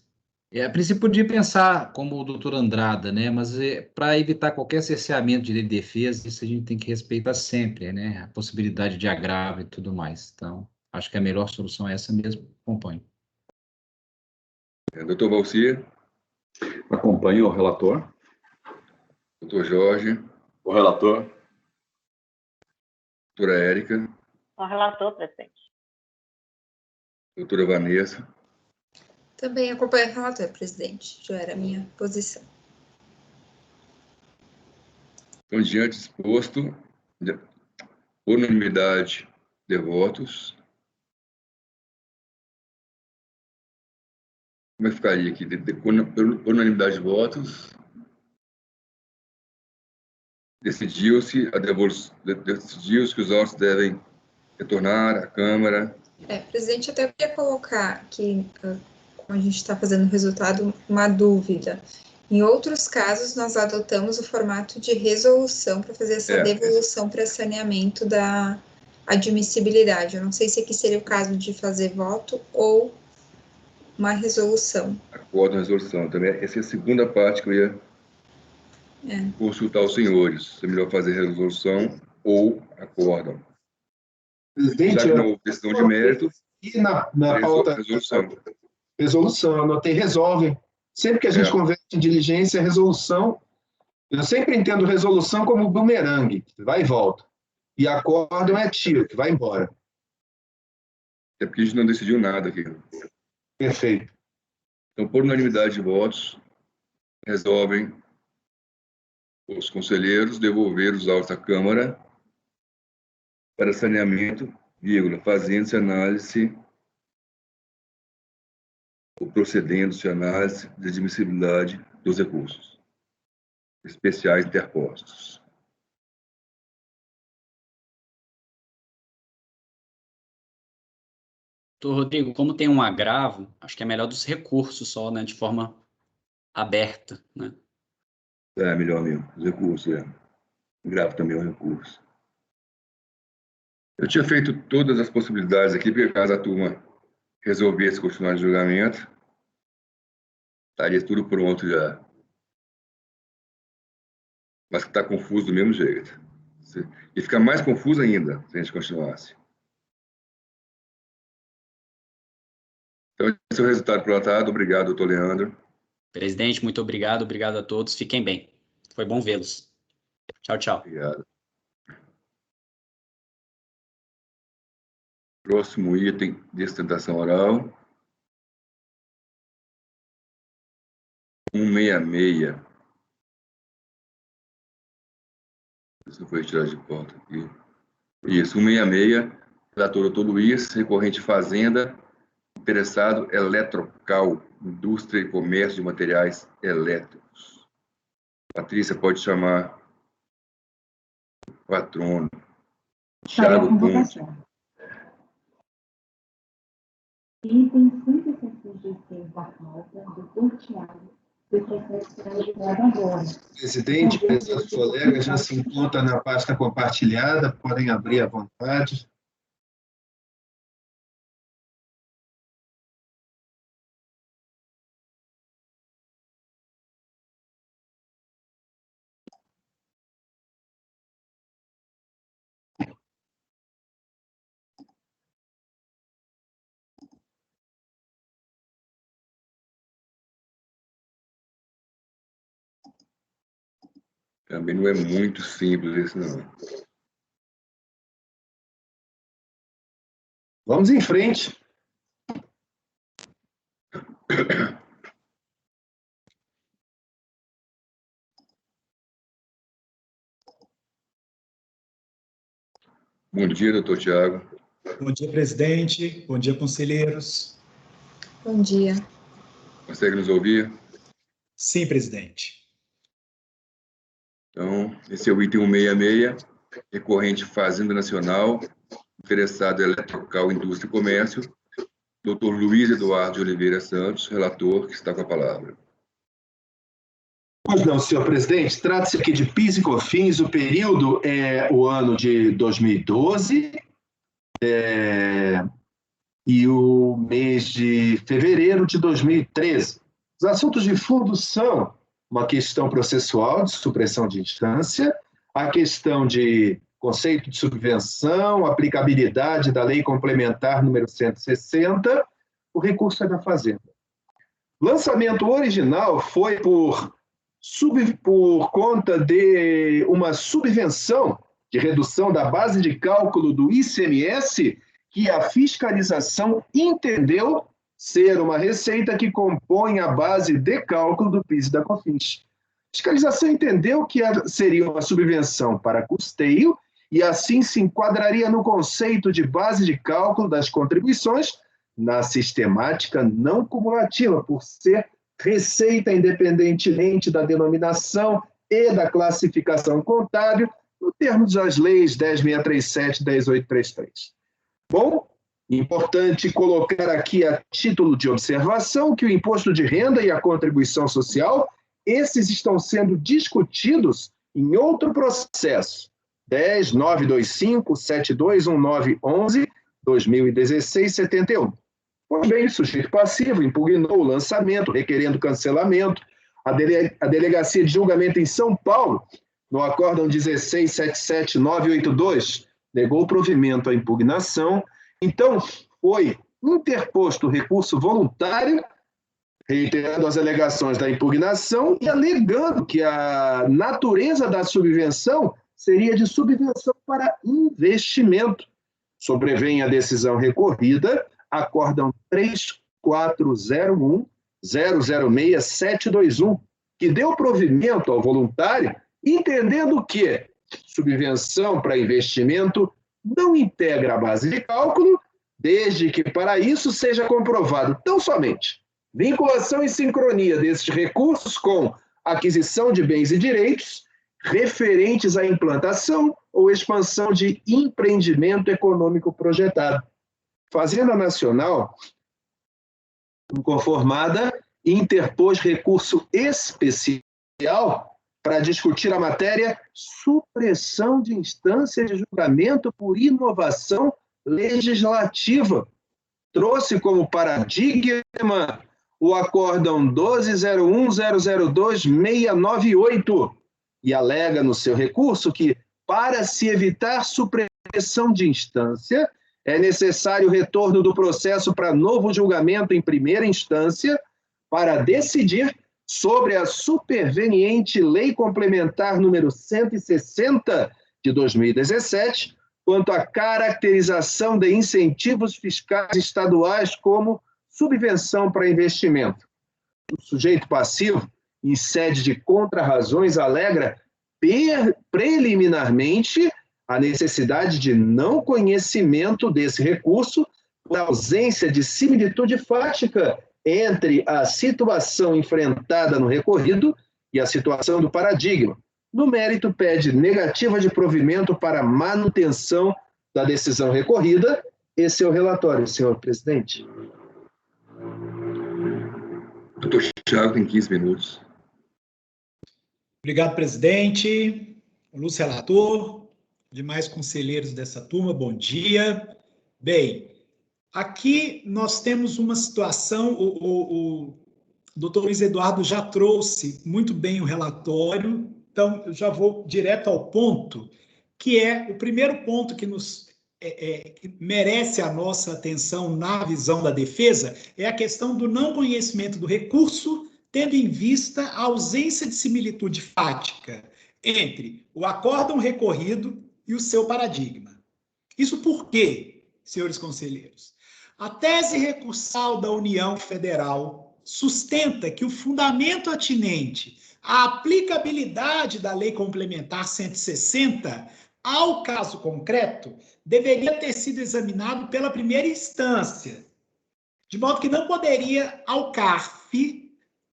[SPEAKER 3] A princípio, podia pensar como o doutor Andrada, né? Mas para evitar qualquer cerceamento de defesa, isso a gente tem que respeitar sempre, né? A possibilidade de agravo e tudo mais. Então, acho que a melhor solução é essa mesmo. Acompanho.
[SPEAKER 1] Doutor Valcir.
[SPEAKER 4] Acompanho o relator.
[SPEAKER 1] Doutor Jorge.
[SPEAKER 10] O relator.
[SPEAKER 1] Doutora Érica.
[SPEAKER 6] O relator, presidente.
[SPEAKER 1] Doutora Vanessa.
[SPEAKER 5] Também acompanho o relator, presidente. Já era a minha posição.
[SPEAKER 1] Então, diante exposto, unanimidade de votos. Como é que ficaria aqui? Unanimidade de votos. Decidiu-se que os autos devem retornar à Câmara.
[SPEAKER 5] Presidente, até queria colocar aqui, como a gente está fazendo o resultado, uma dúvida. Em outros casos, nós adotamos o formato de resolução para fazer essa devolução para saneamento da admissibilidade. Eu não sei se aqui seria o caso de fazer voto ou uma resolução.
[SPEAKER 1] Acordo, resolução. Também essa é a segunda parte que eu ia consultar os senhores. Se é melhor fazer resolução ou acórdão.
[SPEAKER 8] Presidente,
[SPEAKER 1] já que não houve decisão de mérito,
[SPEAKER 8] e na pauta resolução, eu anotei resolve. Sempre que a gente converte em diligência, resolução, eu sempre entendo resolução como bumerangue, que vai e volta. E acórdão é tiro, que vai embora.
[SPEAKER 1] É porque a gente não decidiu nada aqui.
[SPEAKER 8] Perfeito.
[SPEAKER 1] Então, por unanimidade de votos, resolvem os conselheiros devolver os autos à Câmara para saneamento, fazendo-se análise ou procedendo-se análise de admissibilidade dos recursos especiais interpostos.
[SPEAKER 12] Doutor Rodrigo, como tem um agravo, acho que é melhor dos recursos só, né, de forma aberta, né?
[SPEAKER 1] É melhor mesmo, os recursos, Agravo também é um recurso. Eu tinha feito todas as possibilidades aqui, porque caso a turma resolvesse continuar de julgamento, estaria tudo pronto já. Mas que está confuso do mesmo jeito. E fica mais confuso ainda se a gente continuasse. Então, esse é o resultado relatado. Obrigado, doutor Leandro.
[SPEAKER 12] Presidente, muito obrigado. Obrigado a todos. Fiquem bem. Foi bom vê-los. Tchau, tchau.
[SPEAKER 1] Obrigado. Próximo item de sustentação oral. 166. Isso foi retirado de pauta aqui. Isso, 166. Relator doutor Luiz, recorrente Fazenda, interessado Eletrocal, Indústria e Comércio de Materiais Elétricos. Patrícia, pode chamar o patrono. Thiago Ponte.
[SPEAKER 2] Item 166 da pauta, doutor Thiago, do processo será julgado agora.
[SPEAKER 8] Presidente, prezados colegas, já se encontra na pasta compartilhada, podem abrir à vontade.
[SPEAKER 1] Também não é muito simples isso, não.
[SPEAKER 8] Vamos em frente.
[SPEAKER 1] Bom dia, doutor Thiago.
[SPEAKER 13] Bom dia, presidente. Bom dia, conselheiros.
[SPEAKER 5] Bom dia.
[SPEAKER 1] Consegue nos ouvir?
[SPEAKER 13] Sim, presidente.
[SPEAKER 1] Então, esse é o item 166, recorrente Fazenda Nacional, interessado Eletrocal, Indústria e Comércio, doutor Luiz Eduardo de Oliveira Santos, relator, que está com a palavra.
[SPEAKER 8] Pois não, senhor presidente, trata-se aqui de PIS e COFINS, o período é o ano de 2012 e o mês de fevereiro de 2013. Os assuntos de fundo são uma questão processual de supressão de instância, a questão de conceito de subvenção, aplicabilidade da Lei Complementar número 160, o recurso é da Fazenda. Lançamento original foi por conta de uma subvenção de redução da base de cálculo do ICMS, que a fiscalização entendeu ser uma receita que compõe a base de cálculo do PIS e da COFINS. A fiscalização entendeu que seria uma subvenção para custeio e assim se enquadraria no conceito de base de cálculo das contribuições na sistemática não cumulativa, por ser receita independentemente da denominação e da classificação contábil, no termo das leis 10.637 e 10.833. Bom, importante colocar aqui a título de observação que o imposto de renda e a contribuição social, esses estão sendo discutidos em outro processo, 10.925.721911, 2016-71. Pois bem, o sujeito passivo impugnou o lançamento, requerendo cancelamento. A Delegacia de Julgamento em São Paulo, no acórdão 16.77.982, negou o provimento à impugnação. Então, foi interposto o recurso voluntário, reiterando as alegações da impugnação e alegando que a natureza da subvenção seria de subvenção para investimento. Sobrevém a decisão recorrida, acórdão 3401.006.721, que deu provimento ao voluntário, entendendo que subvenção para investimento não integra a base de cálculo, desde que para isso seja comprovado tão somente vinculação e sincronia desses recursos com aquisição de bens e direitos referentes à implantação ou expansão de empreendimento econômico projetado. Fazenda Nacional, inconformada, interpôs recurso especial para discutir a matéria supressão de instância de julgamento por inovação legislativa. Trouxe como paradigma o acórdão 12.01.002.698 e alega no seu recurso que, para se evitar supressão de instância, é necessário o retorno do processo para novo julgamento em primeira instância para decidir sobre a superveniente Lei Complementar número 160 de 2017, quanto à caracterização de incentivos fiscais estaduais como subvenção para investimento. O sujeito passivo, em sede de contrarrazões, alega preliminarmente a necessidade de não conhecimento desse recurso por ausência de similitude fática entre a situação enfrentada no recorrido e a situação do paradigma. No mérito, pede negativa de provimento para manutenção da decisão recorrida. Esse é o relatório, senhor presidente.
[SPEAKER 1] Doutor Thiago, tem 15 minutos.
[SPEAKER 13] Obrigado, presidente. Lúcio relator, demais conselheiros dessa turma, bom dia. Bem, aqui nós temos uma situação, o doutor Luiz Eduardo já trouxe muito bem o relatório, então eu já vou direto ao ponto, que é o primeiro ponto que que merece a nossa atenção na visão da defesa, é a questão do não conhecimento do recurso, tendo em vista a ausência de similitude fática entre o acórdão recorrido e o seu paradigma. Isso por quê, senhores conselheiros? A tese recursal da União Federal sustenta que o fundamento atinente à aplicabilidade da Lei Complementar 160 ao caso concreto deveria ter sido examinado pela primeira instância, de modo que não poderia ao CARF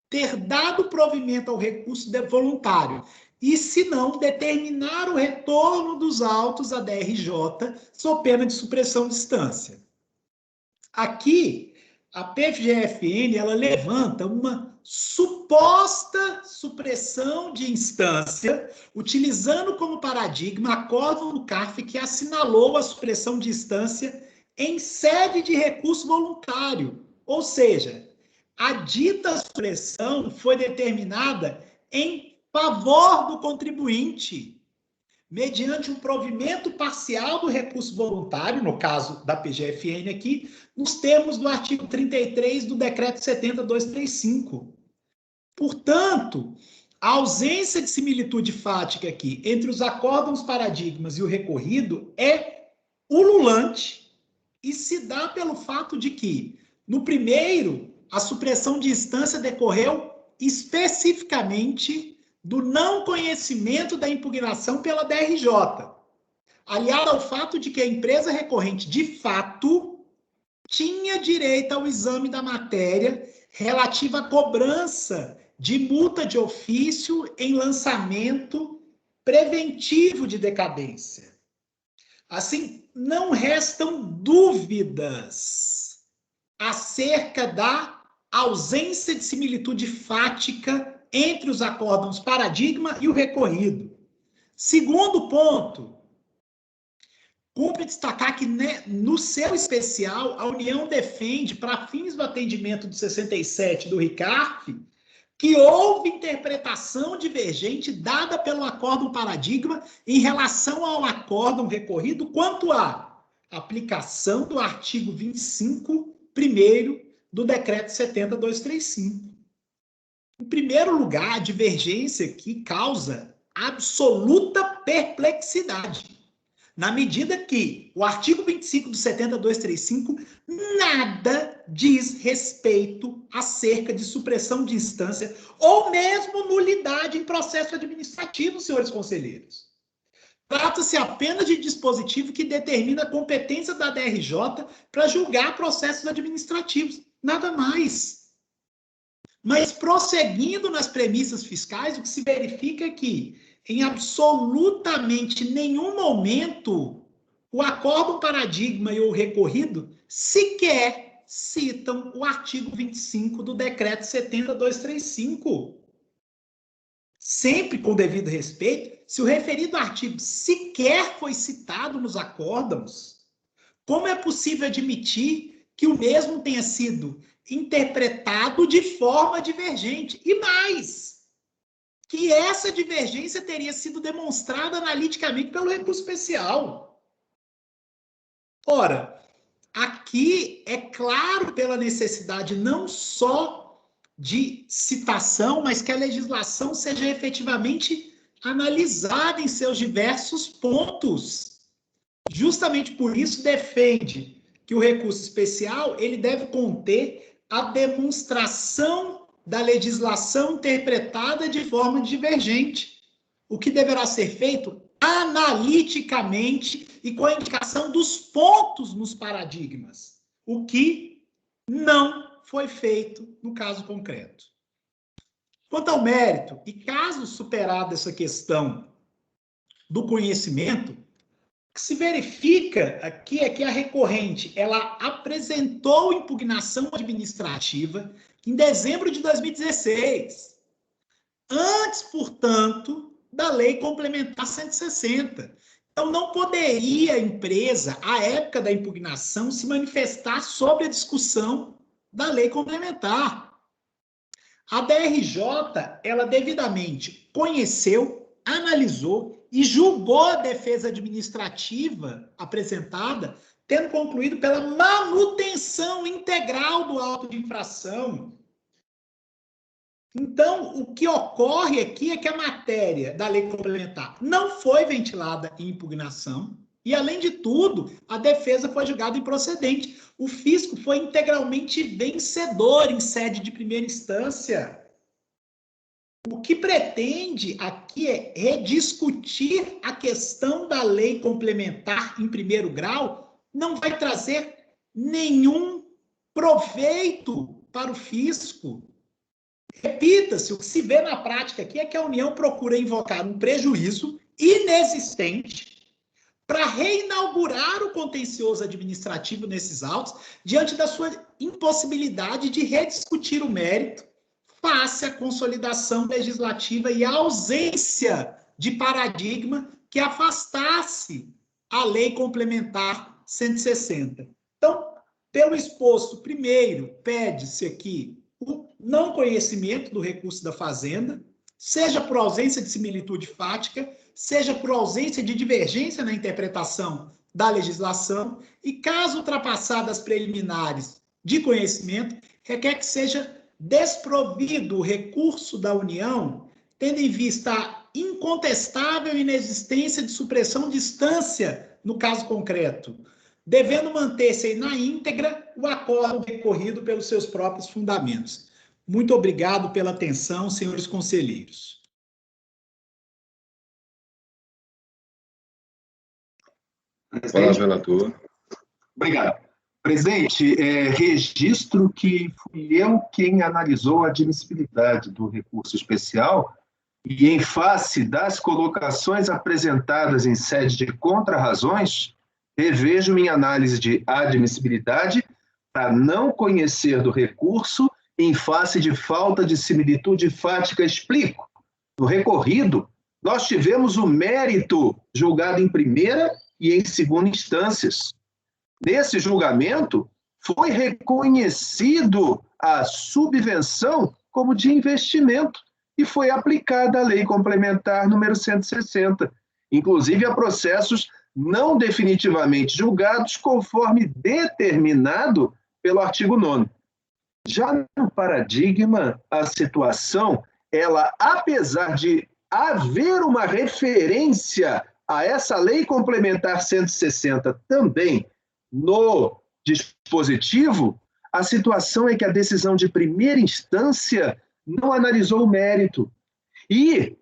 [SPEAKER 13] ter dado provimento ao recurso voluntário e, se não, determinar o retorno dos autos à DRJ sob pena de supressão de instância. Aqui, a PFGFN ela levanta uma suposta supressão de instância, utilizando como paradigma acórdão do CARF que assinalou a supressão de instância em sede de recurso voluntário, ou seja, a dita supressão foi determinada em favor do contribuinte, mediante um provimento parcial do recurso voluntário, no caso da PGFN aqui, nos termos do artigo 33 do Decreto 70.235. Portanto, a ausência de similitude fática aqui entre os acórdãos paradigmas e o recorrido é ululante e se dá pelo fato de que, no primeiro, a supressão de instância decorreu especificamente do não conhecimento da impugnação pela DRJ, aliado ao fato de que a empresa recorrente, de fato, tinha direito ao exame da matéria relativa à cobrança de multa de ofício em lançamento preventivo de decadência. Assim, não restam dúvidas acerca da ausência de similitude fática entre os acórdãos paradigma e o recorrido. Segundo ponto, cumpre destacar que, né, no seu especial, a União defende, para fins do atendimento do 67 do RICARF, que houve interpretação divergente dada pelo acórdão paradigma em relação ao acórdão recorrido quanto à aplicação do artigo 25, primeiro, do Decreto 70.235. Em primeiro lugar, a divergência que causa absoluta perplexidade, na medida que o artigo 25 do 70.235 nada diz respeito acerca de supressão de instância ou mesmo nulidade em processo administrativo, senhores conselheiros. Trata-se apenas de dispositivo que determina a competência da DRJ para julgar processos administrativos, nada mais. Mas, prosseguindo nas premissas fiscais, o que se verifica é que, em absolutamente nenhum momento, o acórdão paradigma e o recorrido sequer citam o artigo 25 do Decreto 70.235. Sempre com devido respeito, se o referido artigo sequer foi citado nos acórdãos, como é possível admitir que o mesmo tenha sido interpretado de forma divergente? E mais, que essa divergência teria sido demonstrada analiticamente pelo recurso especial. Ora, aqui é claro pela necessidade não só de citação, mas que a legislação seja efetivamente analisada em seus diversos pontos. Justamente por isso defende que o recurso especial ele deve conter a demonstração da legislação interpretada de forma divergente, o que deverá ser feito analiticamente e com a indicação dos pontos nos paradigmas, o que não foi feito no caso concreto. Quanto ao mérito, e caso superada essa questão do conhecimento, o que se verifica aqui é que a recorrente ela apresentou impugnação administrativa em dezembro de 2016, antes, portanto, da Lei Complementar 160. Então, não poderia a empresa, à época da impugnação, se manifestar sobre a discussão da Lei Complementar. A DRJ, ela devidamente conheceu, analisou e julgou a defesa administrativa apresentada, tendo concluído pela manutenção integral do auto de infração. Então, o que ocorre aqui é que a matéria da lei complementar não foi ventilada em impugnação e, além de tudo, a defesa foi julgada improcedente. O fisco foi integralmente vencedor em sede de primeira instância. O que pretende aqui é rediscutir a questão da lei complementar em primeiro grau, não vai trazer nenhum proveito para o fisco. Repita-se, o que se vê na prática aqui é que a União procura invocar um prejuízo inexistente para reinaugurar o contencioso administrativo nesses autos, diante da sua impossibilidade de rediscutir o mérito, face à consolidação legislativa e à ausência de paradigma que afastasse a Lei Complementar 160. Então, pelo exposto, primeiro, pede-se aqui o não conhecimento do recurso da Fazenda, seja por ausência de similitude fática, seja por ausência de divergência na interpretação da legislação e, caso ultrapassadas preliminares de conhecimento, requer que seja desprovido o recurso da União, tendo em vista a incontestável inexistência de supressão de instância no caso concreto, devendo manter-se na íntegra o acórdão recorrido pelos seus próprios fundamentos. Muito obrigado pela atenção, senhores conselheiros.
[SPEAKER 1] Palavra, relator.
[SPEAKER 8] Obrigado. Presidente, registro que fui eu quem analisou a admissibilidade do recurso especial e, em face das colocações apresentadas em sede de contrarrazões, revejo minha análise de admissibilidade para não conhecer do recurso em face de falta de similitude fática. Explico. No recorrido, nós tivemos o mérito julgado em primeira e em segunda instâncias. Nesse julgamento, foi reconhecido a subvenção como de investimento e foi aplicada a Lei Complementar número 160, inclusive a processos não definitivamente julgados conforme determinado pelo artigo 9º. Já no paradigma, a situação, ela, apesar de haver uma referência a essa Lei Complementar 160 também no dispositivo, a situação é que a decisão de primeira instância não analisou o mérito e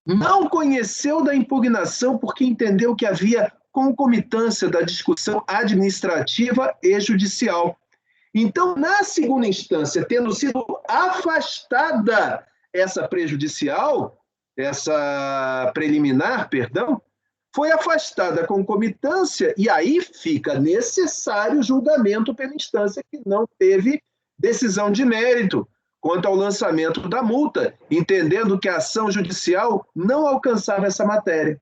[SPEAKER 8] não conheceu da impugnação porque entendeu que havia concomitância da discussão administrativa e judicial. Então, na segunda instância, tendo sido afastada essa prejudicial, essa preliminar, perdão, foi afastada a concomitância e aí fica necessário julgamento pela instância que não teve decisão de mérito quanto ao lançamento da multa, entendendo que a ação judicial não alcançava essa matéria.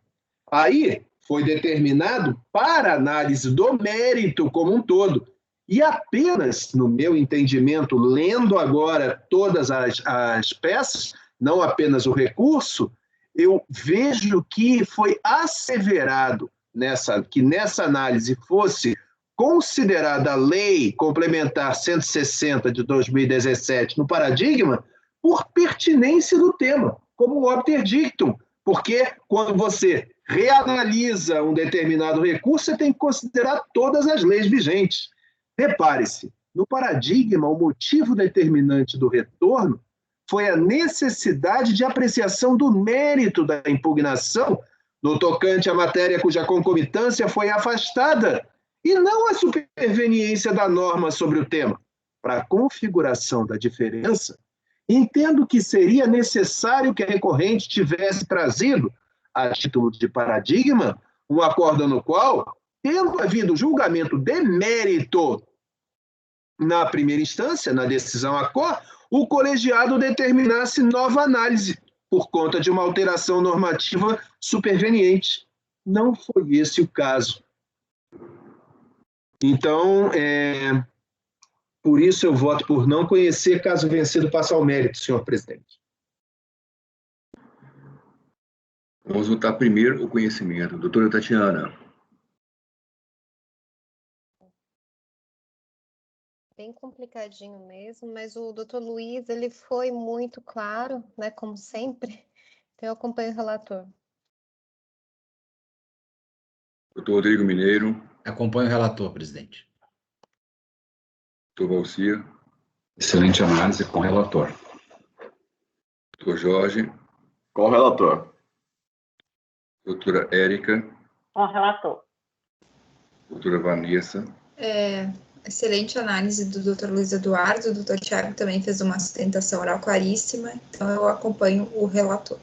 [SPEAKER 8] Aí foi determinado para análise do mérito como um todo. E apenas, no meu entendimento, lendo agora todas as peças, não apenas o recurso, eu vejo que foi asseverado que nessa análise fosse considerada a Lei Complementar 160 de 2017 no paradigma por pertinência do tema, como um obter dictum, porque quando você reanalisa um determinado recurso, você tem que considerar todas as leis vigentes. Repare-se, no paradigma, o motivo determinante do retorno foi a necessidade de apreciação do mérito da impugnação no tocante à matéria cuja concomitância foi afastada, e não a superveniência da norma sobre o tema. Para a configuração da diferença, entendo que seria necessário que a recorrente tivesse trazido, a título de paradigma, um acórdão no qual, tendo havido julgamento de mérito na primeira instância, na decisão ACOR, o colegiado determinasse nova análise por conta de uma alteração normativa superveniente. Não foi esse o caso. Então, por isso eu voto por não conhecer, caso vencido passe ao mérito, senhor presidente.
[SPEAKER 1] Vamos votar primeiro o conhecimento. Doutora Tatiana.
[SPEAKER 9] Bem complicadinho mesmo, mas o doutor Luiz, ele foi muito claro, né, como sempre. Então, eu acompanho o relator.
[SPEAKER 1] Doutor Rodrigo Mineiro.
[SPEAKER 3] Acompanho o relator, presidente.
[SPEAKER 1] Doutor Valcir.
[SPEAKER 4] Excelente análise com o relator.
[SPEAKER 1] Doutor Jorge.
[SPEAKER 10] Com o relator.
[SPEAKER 1] Doutora Érica.
[SPEAKER 6] Com o relator.
[SPEAKER 1] Doutora Vanessa.
[SPEAKER 5] Excelente análise do Dr. Luiz Eduardo. O Dr. Tiago também fez uma sustentação oral claríssima, então eu acompanho o relator.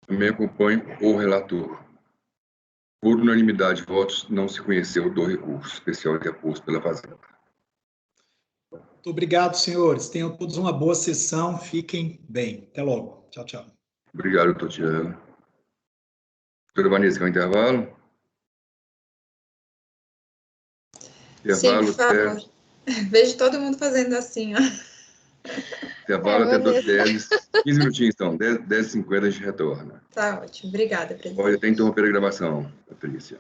[SPEAKER 1] Também acompanho o relator. Por unanimidade de votos, não se conheceu do recurso especial interposto pela Fazenda.
[SPEAKER 13] Muito obrigado, senhores. Tenham todos uma boa sessão. Fiquem bem. Até logo. Tchau, tchau.
[SPEAKER 1] Obrigado, doutor Tiago. Doutora Vanessa, quer um intervalo?
[SPEAKER 5] Sim, por favor. Vejo todo mundo fazendo assim, ó.
[SPEAKER 1] Intervalo até 12h10. 15 minutinhos, então. 10h50 a gente retorna.
[SPEAKER 5] Tá ótimo. Obrigada, presidente.
[SPEAKER 1] Pode até interromper a gravação, Patrícia.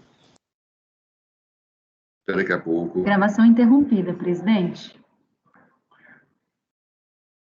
[SPEAKER 1] Até daqui a pouco.
[SPEAKER 2] Gravação interrompida, presidente.